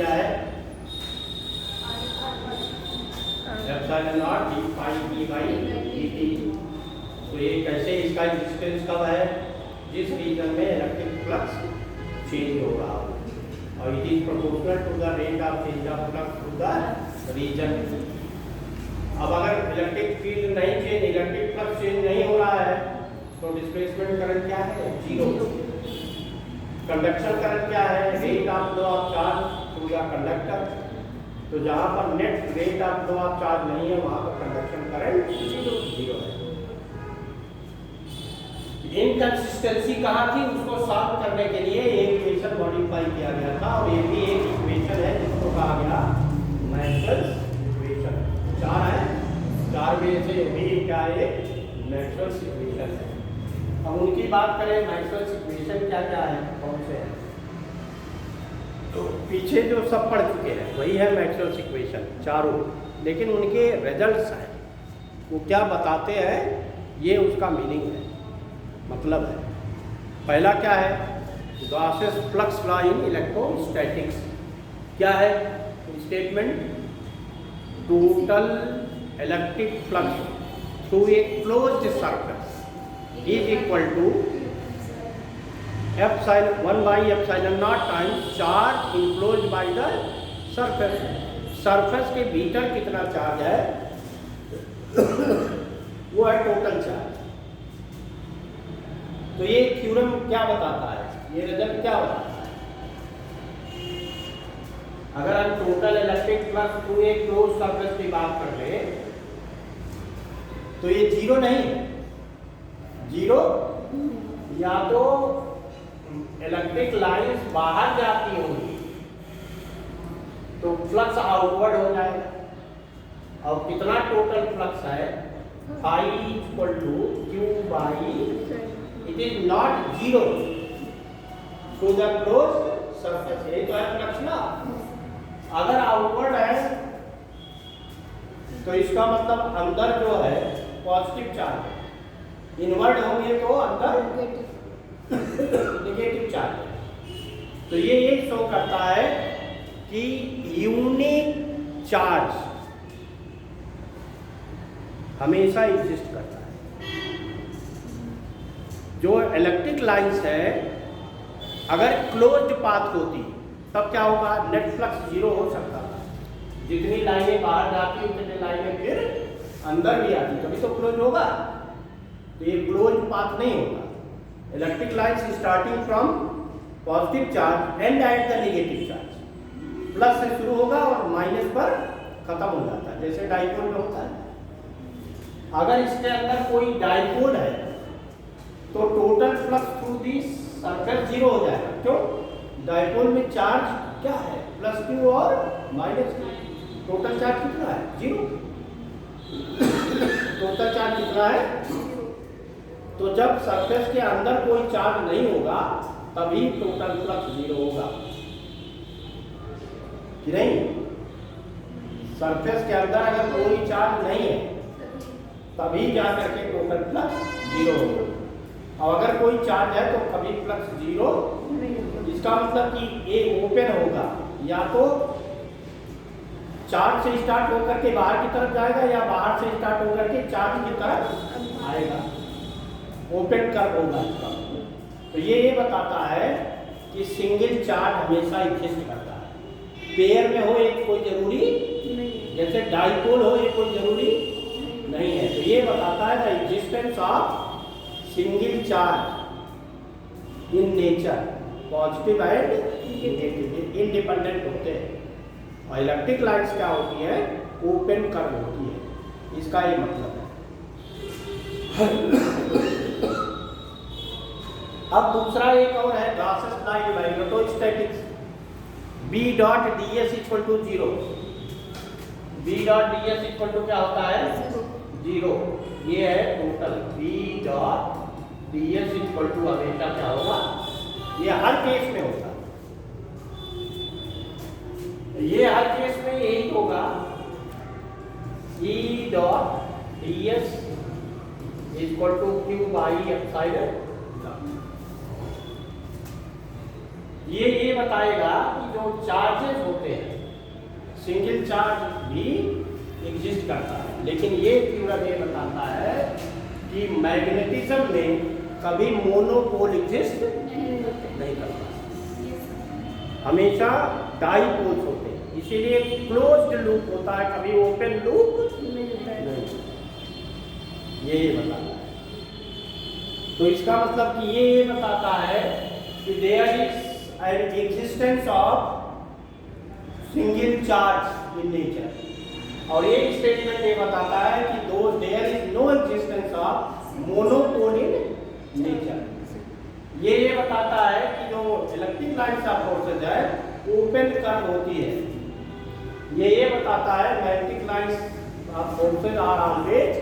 क्या है? Epsilon naught D phi P by dt। तो ये कैसे, इसका एग्जिस्टेंस कब है? जिस रीजन में इलेक्ट्रिक फ्लक्स चेंज हो रहा हो, और it is proportional to the rate of change of flux to the region. अब अगर इलेक्ट्रिक फील्ड नहीं चेंज, इलेक्ट्रिक फ्लक्स चेंज नहीं हो रहा है, तो डिस्प्लेसमेंट करंट क्या है? जीरो। कंडक्शन करंट क्या है? Rate of flow of charge through the conductor. तो जहां पर net rate of flow of charge नहीं है, वहां पर कंडक्शन करंट जीरो है। इनकंसिस्टेंसी कहाँ थी? उसको सॉल्व करने के लिए एक इक्वेशन मॉडिफाई किया गया था, और ये भी एक इक्वेशन है जिसको कहा गया मैक्सवेल्स इक्वेशन। चार है, चार में से भी क्या है? मैक्सवेल्स इक्वेशन है। अब उनकी बात करें, मैक्सवेल्स इक्वेशन क्या क्या है, कौन से हैं? तो पीछे जो सब पढ़ चुके हैं वही है मैक्सवेल्स इक्वेशन चारों, लेकिन उनके रिजल्ट्स हैं, वो क्या बताते हैं, ये उसका मीनिंग है, मतलब है। पहला क्या है? Gauss's flux law in electrostatics. क्या है statement? Total electric flux through a closed surface is equal to epsilon 1 by epsilon naught times charge enclosed by the surface. Surface के भीतर कितना चार्ज है वो है टोटल चार्ज। तो ये थ्योरम क्या बताता है, ये रिजल्ट क्या बताता है? अगर हम total electric flux through a closed surface की बात कर ले, तो ये जीरो नहीं है। जीरो या तो इलेक्ट्रिक लाइंस बाहर जाती होंगी तो फ्लक्स आउटवर्ड हो जाएगा। और कितना टोटल फ्लक्स है? Phi equal to Q by, it is not zero to the closed surface. ये तो है फ्लक्स ना। अगर आउटवर्ड है तो इसका मतलब अंदर जो है पॉजिटिव चार्ज है, इनवर्ड होंगे तो अंदर नेगेटिव चार्ज है। तो ये शो करता है कि यूनिक चार्ज हमेशा एग्जिस्ट करता है। जो इलेक्ट्रिक लाइंस है अगर क्लोज्ड पाथ होती तब क्या होगा? नेट फ्लक्स जीरो हो सकता था। जितनी लाइनें बाहर जाती उतनी लाइनें फिर अंदर भी आती, तभी तो क्लोज होगा। तो ये क्लोज पाथ नहीं होगा। Electric lines starting from positive charge and at the negative charge, plus से शुरू होगा और माइनस पर खत्म हो जाता है, जैसे डाइपोल में होता है। अगर इसके अंदर कोई डाइपोल है तो total flux through the surface zero हो जाएगा। क्यों? डाइपोल में चार्ज क्या है? प्लस क्यू और माइनस क्यू। टोटल चार्ज कितना है? जीरो। टोटल चार्ज कितना है? तो जब सरफेस के अंदर कोई चार्ज नहीं होगा तभी टोटल फ्लक्स जीरो होगा, कि नहीं? सरफेस के अंदर अगर कोई चार्ज नहीं है तभी जाकर के टोटल फ्लक्स जीरो होगा। और अगर कोई चार्ज है तो कभी फ्लक्स जीरो। इसका मतलब कि ये ओपन होगा, या तो चार्ज से स्टार्ट होकर के बाहर की तरफ जाएगा या बाहर से स्टार्ट होकर के चार्ज की तरफ आएगा। ओपन कर्व होगा इसका। तो ये बताता है कि सिंगल चार्ज हमेशा एग्जिस्ट करता है। पेयर में हो एक कोई जरूरी नहीं, जैसे डाइपोल हो एक कोई जरूरी नहीं है। तो ये बताता है the existence of single charge in nature, positive and negative, independent होते हैं। और इलेक्ट्रिक लाइन्स क्या होती है? ओपन कर्व होती है। इसका ये मतलब है। अब दूसरा एक और है Gauss's law in magnetostatics. B dot ds equal to zero. B dot ds equal to क्या होता है? जीरो। ये है total. B dot ds equal to हमेशा क्या होगा? ये हर केस में होगा, ये हर केस में यही होगा। E dot ds equal to Q by epsilon. ये बताएगा कि जो चार्जेस होते हैं, सिंगल चार्ज भी एग्जिस्ट करता है, लेकिन ये थ्योरम ये बताता है कि मैग्नेटिज्म में कभी मोनोपोल एग्जिस्ट नहीं करता, हमेशा डाईपोल्स होते हैं, इसीलिए क्लोज्ड लूप होता है, कभी ओपन लूप नहीं। ये बताता है। तो इसका मतलब कि ये बताता है कि there is an existence of single charge in nature, और एक स्टेटमेंट ये बताता है कि दो there is no existence of monopole in nature. ये बताता है कि जो इलेक्ट्रिक लाइन्स ऑफ फोर्सेज है ओपन कर्व होती है, ये बताता है magnetic lines of forces are always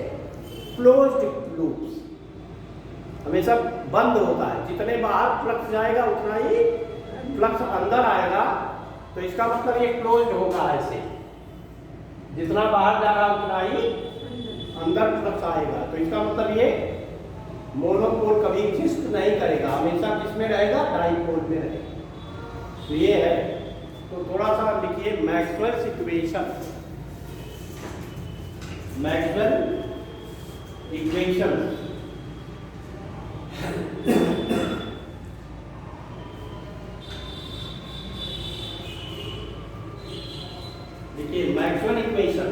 closed loops, हमेशा बंद होता है, जितने बाहर फ्लक्स जाएगा उतना ही फ्लक्स अंदर आएगा, तो इसका मतलब ये क्लोज्ड होगा ऐसे, जितना बाहर जा रहा उतना ही अंदर फ्लक्स आएगा, तो इसका मतलब ये मोनोपोल कभी एग्जिस्ट नहीं करेगा, हमेशा किसमें रहेगा, डाईपोल में रहेगा। तो ये है, तो थोड़ा सा लिखिए मैक्सवेल्स इक्वेशन, मैक्सवेल इक्वेशन। देखिए Maxwell equation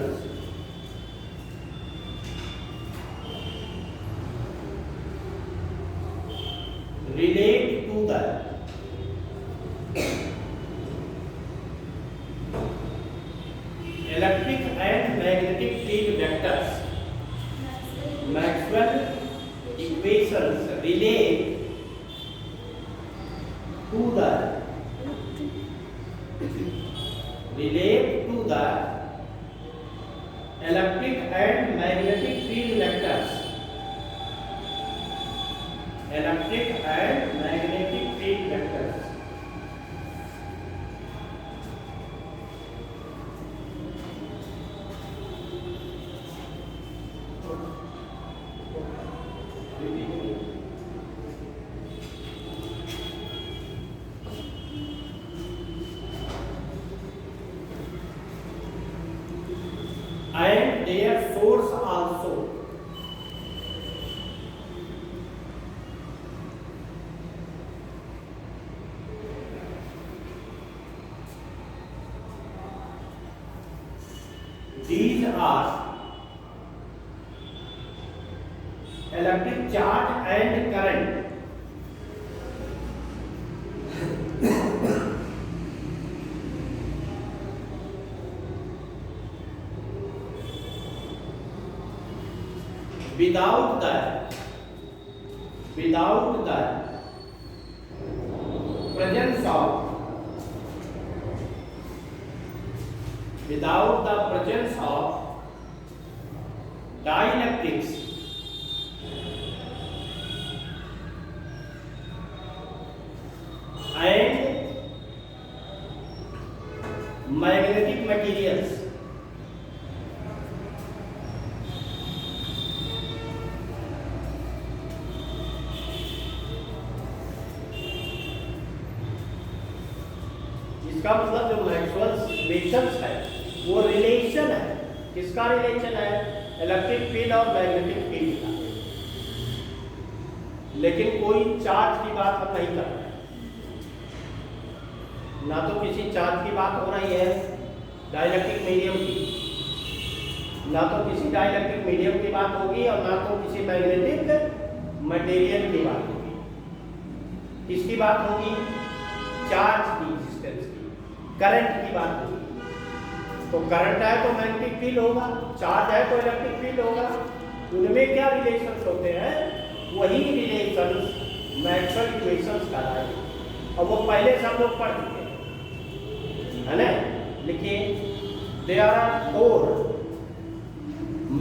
relate to the electric and magnetic field vectors. Maxwell equations relate to the electric and magnetic field vectors. Electric and magnetic field vectors. And their source also. These are electric charge and current. Without the presence of dielectrics and magnetic materials, इसका मतलब जो Maxwell equations है वो relation है, किसका relation है, electric field और magnetic field का, लेकिन कोई चार्ज की बात हम नहीं कर रहे, ना तो किसी चार्ज की बात हो रही है डाइलेक्ट्रिक मीडियम की, ना तो किसी डाइलेक्ट्रिक मीडियम की बात होगी और ना तो किसी मैग्नेटिक मटेरियल की बात होगी। किसकी बात होगी, चार्ज की एग्जिस्टेंस की, करंट की बात होगी। तो करंट है तो मैग्नेटिक फील्ड होगा, चार्ज है तो इलेक्ट्रिक फील्ड होगा, उनमें क्या रिलेशंस होते हैं, वही रिलेशंस मैक्सवेल इक्वेशंस कहलाएंगे, और वो पहले से हम लोग पढ़ चुके हैं, है ना। लिखिए there are 4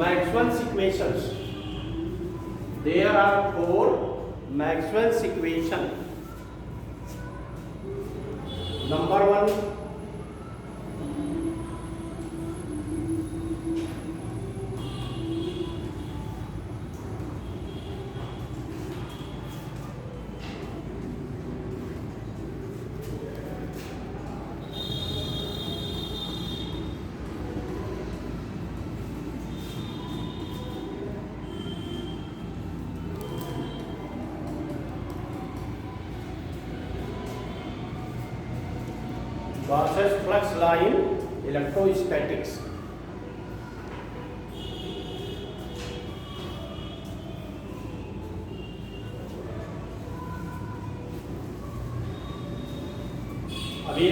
Maxwell equations, there are 4 Maxwell equation. Number 1, Gauss's flux law in electrostatics.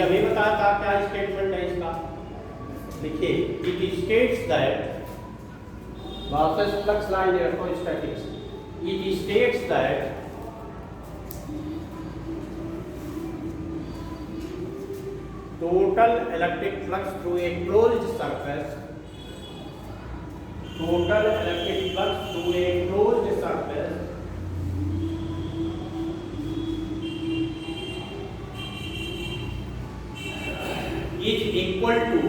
अभी बताया था क्या स्टेटमेंट है इसका, लिखिए, it states that Gauss's flux law in electrostatics, it states that total electric flux through a closed surface, total electric flux through a closed surface is equal to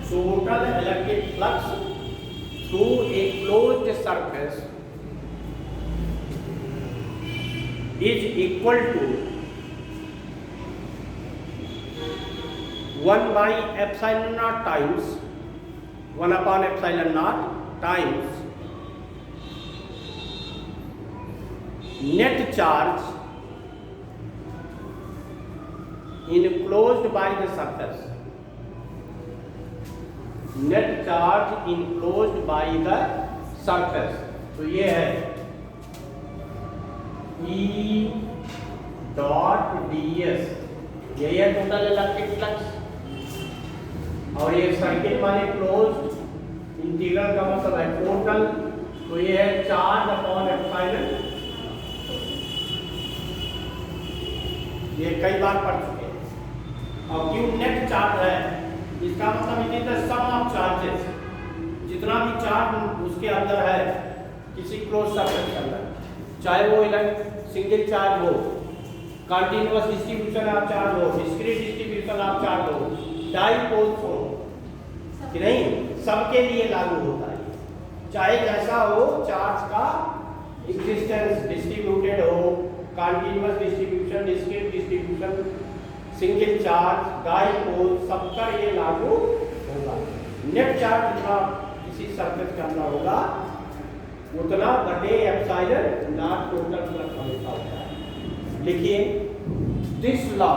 total electric flux through a closed surface is equal to 1 by epsilon naught times 1 upon epsilon naught times net charge enclosed by the surface, net charge enclosed by the surface. तो ये है E dot ds, यही है total electric flux, और ये circuit माने closed, integral का मतलब है टोटल, तो ये है चार्ज अपॉन एप्सिलॉन, ये कई बार पढ़ चुके हैं। और क्यों नेट चार्ज है, इसका मतलब it is the sum of charges, जितना भी चार्ज उसके अंदर है किसी क्लोज सरफेस के अंदर, चाहे वो सिंगल चार्ज हो, कंटीन्यूअस डिस्ट्रीब्यूशन ऑफ चार्ज हो, डिस्क्रीट डिस्ट्रीब्यूशन ऑफ चार्ज हो, डाइपोल्स हो कि नहीं, सबके लिए लागू होता है। चाहे जैसा हो चार्ज का एग्जिस्टेंस, डिस्ट्रीब्यूटेड हो, continuous distribution, discrete distribution, single charge, dipole, सब पर ये लागू होगा। नेट चार्ज जितना किसी सरफेस के अंदर होगा उतना बटे एप्सिलॉन नॉट टोटल फ्लक्स हमेशा होता है। लिखिए, this law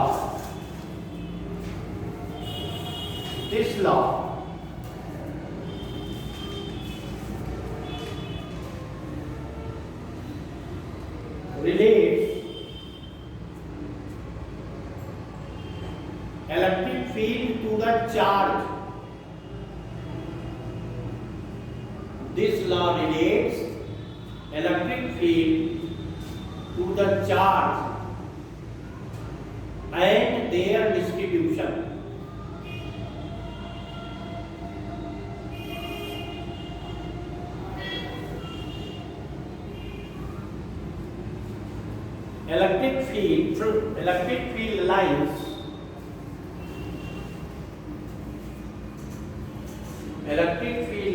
relates electric field to the charge. This law relates electric field to the charge and their distribution. Electric field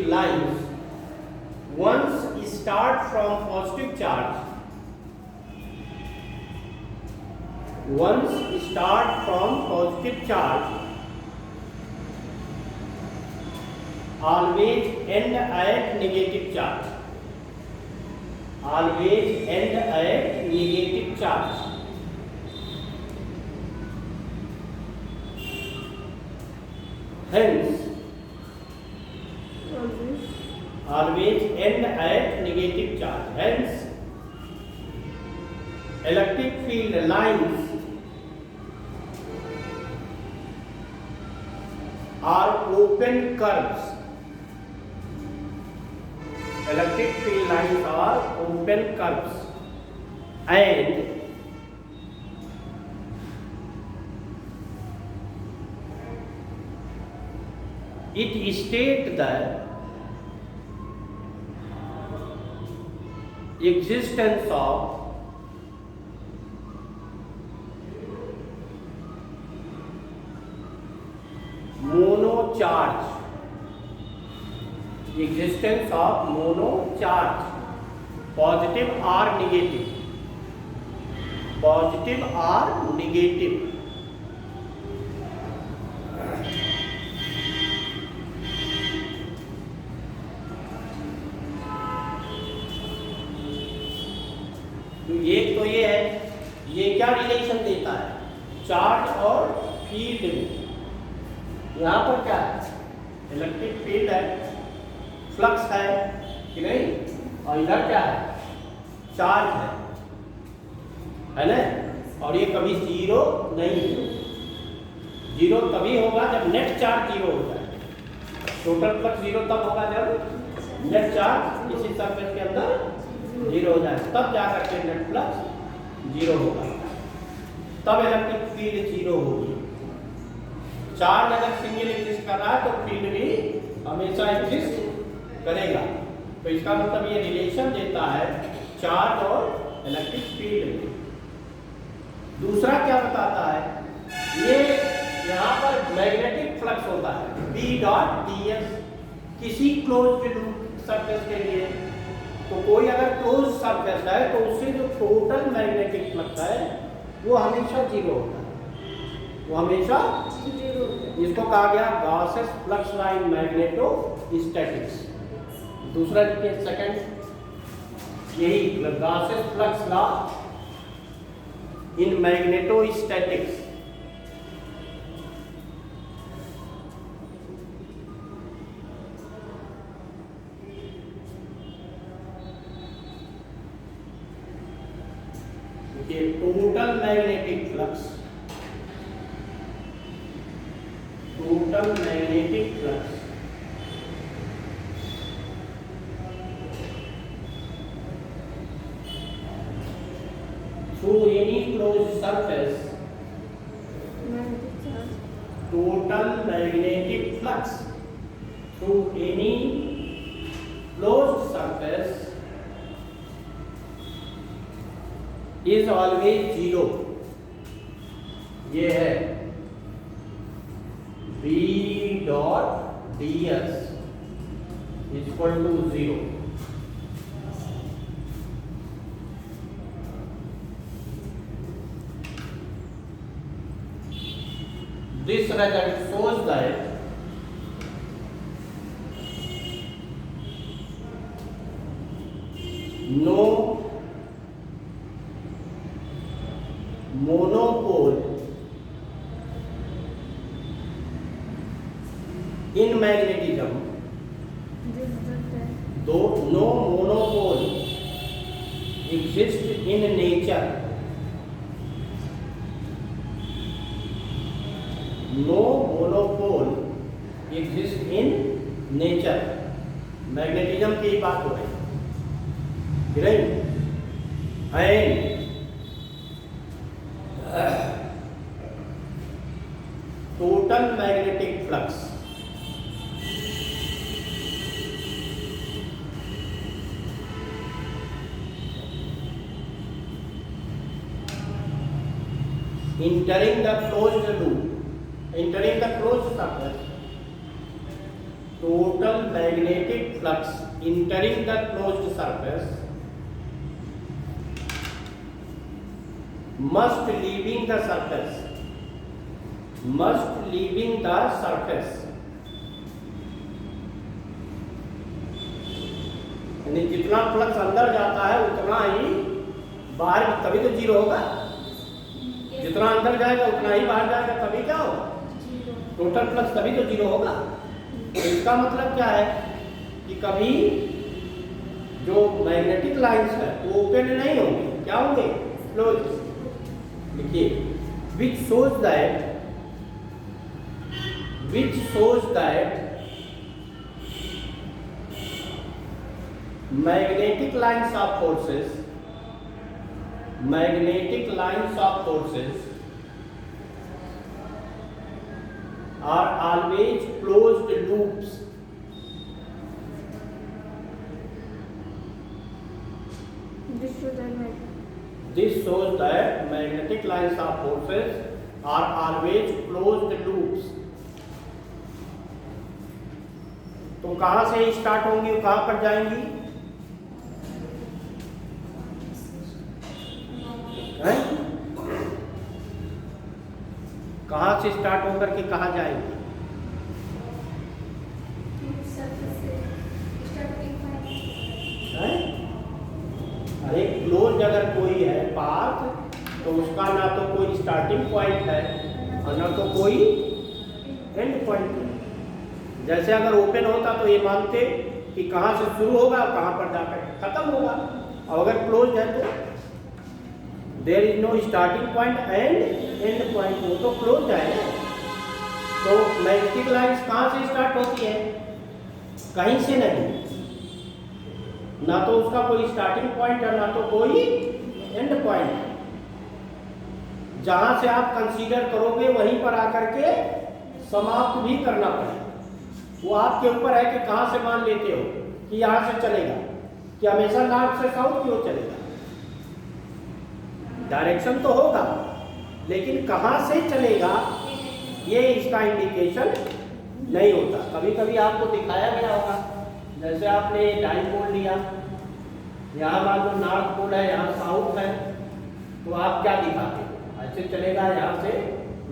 lines once start from positive charge, always end at negative charge. Hence, always end at negative charge. Hence, electric field lines are open curves. Electric field lines are open curves, and it states the existence of monocharge, positive or negative, तो एक तो ये है, ये क्या relation देता है, charge और फील्ड में। यहाँ पर क्या है, इलेक्ट्रिक फील्ड है, फ्लक्स है कि नहीं, और इधर क्या है, चार्ज है ना। और ये कभी जीरो नहीं है। जीरो तभी होगा जब नेट चार्ज जीरो होता है। टोटल फ्लक्स जीरो तब होगा जब नेट चार्ज इसी सरफेस के अंदर जीरो हो जाए, तब जाकर के नेट फ्लक्स जीरो होगा, तब इलेक्ट्रिक फील्ड जीरो होगी। चार्ज अगर सिंगल एग्जिस्ट कर रहा है तो फील्ड भी हमेशा एग्जिस्ट करेगा। तो इसका मतलब ये रिलेशन देता है चार्ज और इलेक्ट्रिक फील्ड में। दूसरा क्या बताता है, ये यहाँ पर मैग्नेटिक फ्लक्स होता है B डॉट ds किसी क्लोज्ड लूप सरफेस के लिए। तो कोई अगर क्लोज सरफेस है तो उससे जो टोटल मैग्नेटिक फ्लक्स है वो हमेशा जीरो होता है, वो हमेशा जीरो। इसको कहा गया गॉसेस फ्लक्स लाइन मैग्नेटोस्टैटिक्स। दूसरा देखिए सेकंड, यही Gauss's flux law in magnetostatics. Total magnetic flux, total magnetic flux through any closed surface, total magnetic flux through any closed surface is always zero। ये है B dot ds equal to zero. This result shows that no monopole in magnetism, though no monopole exists in nature, no monopole exists in nature। Magnetism की बात हो रही है, and total magnetic flux entering the closed loop, entering the closed surface, total magnetic flux entering the closed surface must leaving the surface, must leaving the surface, यानी जितना flux अंदर जाता है उतना ही बाहर, तभी तो जीरो होगा। जितना अंदर जाएगा उतना ही बाहर जाएगा, तभी क्या होगा, टोटल फ्लक्स, तभी तो जीरो होगा। तो इसका मतलब क्या है कि कभी जो मैग्नेटिक लाइंस है वो ओपन नहीं होंगे, क्या होंगे, क्लोज। देखिए which shows that magnetic lines of forces are always closed loops। This shows that magnetic lines of forces are always closed loops। तो कहां से स्टार्ट होंगी, कहां पर जाएंगी, कहां से स्टार्ट होकर के कहां जाएंगी, अरे क्लोज अगर कोई है पाथ तो उसका ना तो कोई स्टार्टिंग पॉइंट है और ना तो कोई एंड पॉइंट है। जैसे अगर ओपन होता तो ये मानते कि कहाँ से शुरू होगा और कहाँ पर जाकर खत्म होगा, और अगर क्लोज है तो there is no starting point and end point, वो तो क्लोज है। तो मैग्नेटिक लाइन्स कहाँ से स्टार्ट होती है? कहीं से नहीं, ना तो उसका कोई स्टार्टिंग पॉइंट है ना तो कोई एंड पॉइंट है। जहां से आप कंसीडर करोगे वहीं पर आकर के समाप्त भी करना पड़ेगा। वो आपके ऊपर है कि कहां से मान लेते हो कि यहां से चलेगा, कि हमेशा नॉर्थ से साउथ की ओर चलेगा। डायरेक्शन तो होगा लेकिन कहां से चलेगा ये इसका इंडिकेशन नहीं होता। कभी कभी आपको दिखाया गया होगा, जैसे आपने डाइपोल लिया, यहाँ मान लो नॉर्थ पोल है, यहाँ साउथ है, तो आप क्या दिखाते हो? ऐसे चलेगा यहाँ से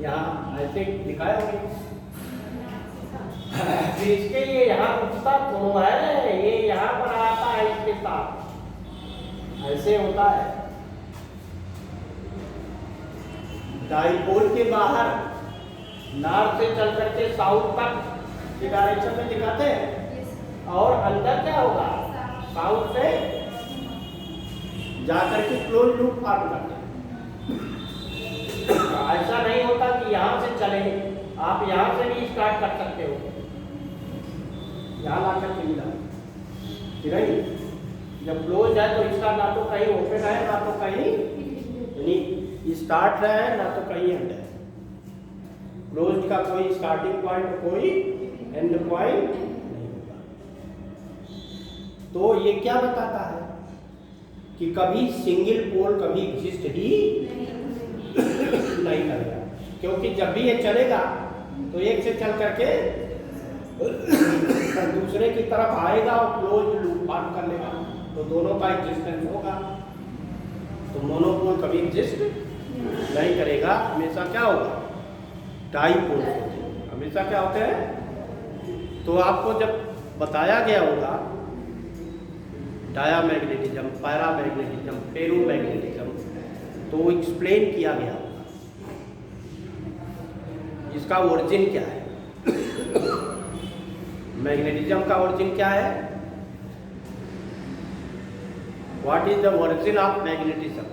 यहाँ, ऐसे दिखाया होगा। इसके लिए यहाँ पूछता दोनों है, ये यहाँ पर आता है इसके साथ, ऐसे होता है। डाइपोल के बाहर नॉर्थ से चल करके साउथ तक की डायरेक्शन में दिखाते हैं, और अंदर क्या होगा? साउथ से जाकर के क्लोज लूप फॉर्म करते हैं। ऐसा नहीं होता कि यहाँ से चले, आप यहाँ से भी स्टार्ट कर सकते हो, यहाँ ला करके मिला नहीं। जब क्लोज है तो इसका ना तो कहीं ओपन है ना तो कहीं यानी स्टार्ट है ना तो कहीं एंड है। क्लोज का कोई स्टार्टिंग पॉइंट कोई एंड पॉइंट नहीं होगा। तो ये क्या बताता है कि कभी सिंगल पोल कभी एग्जिस्ट ही नहीं करेगा, क्योंकि जब भी ये चलेगा तो एक से चल करके दूसरे की तरफ आएगा और क्लोज लूप फॉर्म कर लेगा, तो दोनों का एग्जिस्टेंस होगा। तो मोनोपोल कभी एग्जिस्ट नहीं करेगा, हमेशा क्या होगा? डाइपोल होते हैं, हमेशा क्या होते हैं? तो आपको जब बताया गया होगा डायामैग्नेटिज्म, पैरामैग्नेटिज्म, फेरोमैग्नेटिज्म, तो एक्सप्लेन किया गया होगा इसका ओरिजिन क्या है। मैग्नेटिज्म का ओरिजिन क्या है? What is the origin of magnetism?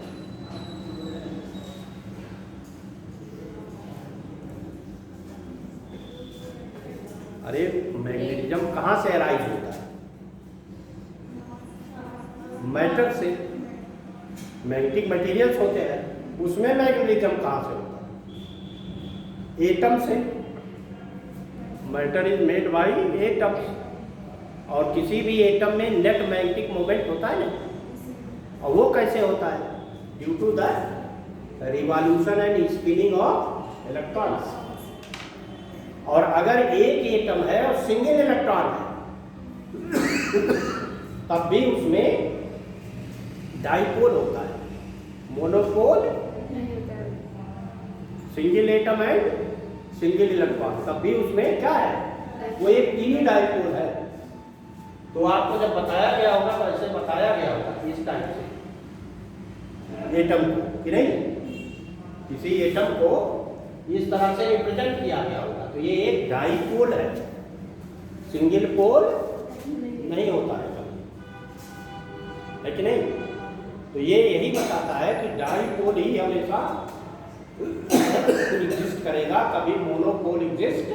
अरे मैग्नेटिज्म कहां से अराइज होता है? मैटर से। मैग्नेटिक मटेरियल्स होते हैं, उसमें मैग्नेटिज्म कहां से होता है? एटम से। Matter is made by atoms, और किसी भी एटम में नेट मैग्नेटिक मोमेंट होता है ना, और वो कैसे होता है? Due to the revolution and spinning of electrons. और अगर एक एटम है और सिंगल इलेक्ट्रॉन है तब भी उसमें डाइपोल होता है, monopole single atom and single electron, तब भी उसमें क्या है? वो एक टीनी डाइपोल है। तो आपको जब बताया गया होगा तो ऐसे बताया गया होगा इस टाइप से एटम को, कि नहीं? किसी एटम को इस तरह से रिप्रेजेंट किया गया होगा। तो ये एक डाइपोल है, सिंगल पोल नहीं होता है कभी, है कि नहीं? तो ये यही बताता है कि डाइपोल ही हमेशा एग्जिस्ट करेगा, कभी मोनोपोल एग्जिस्ट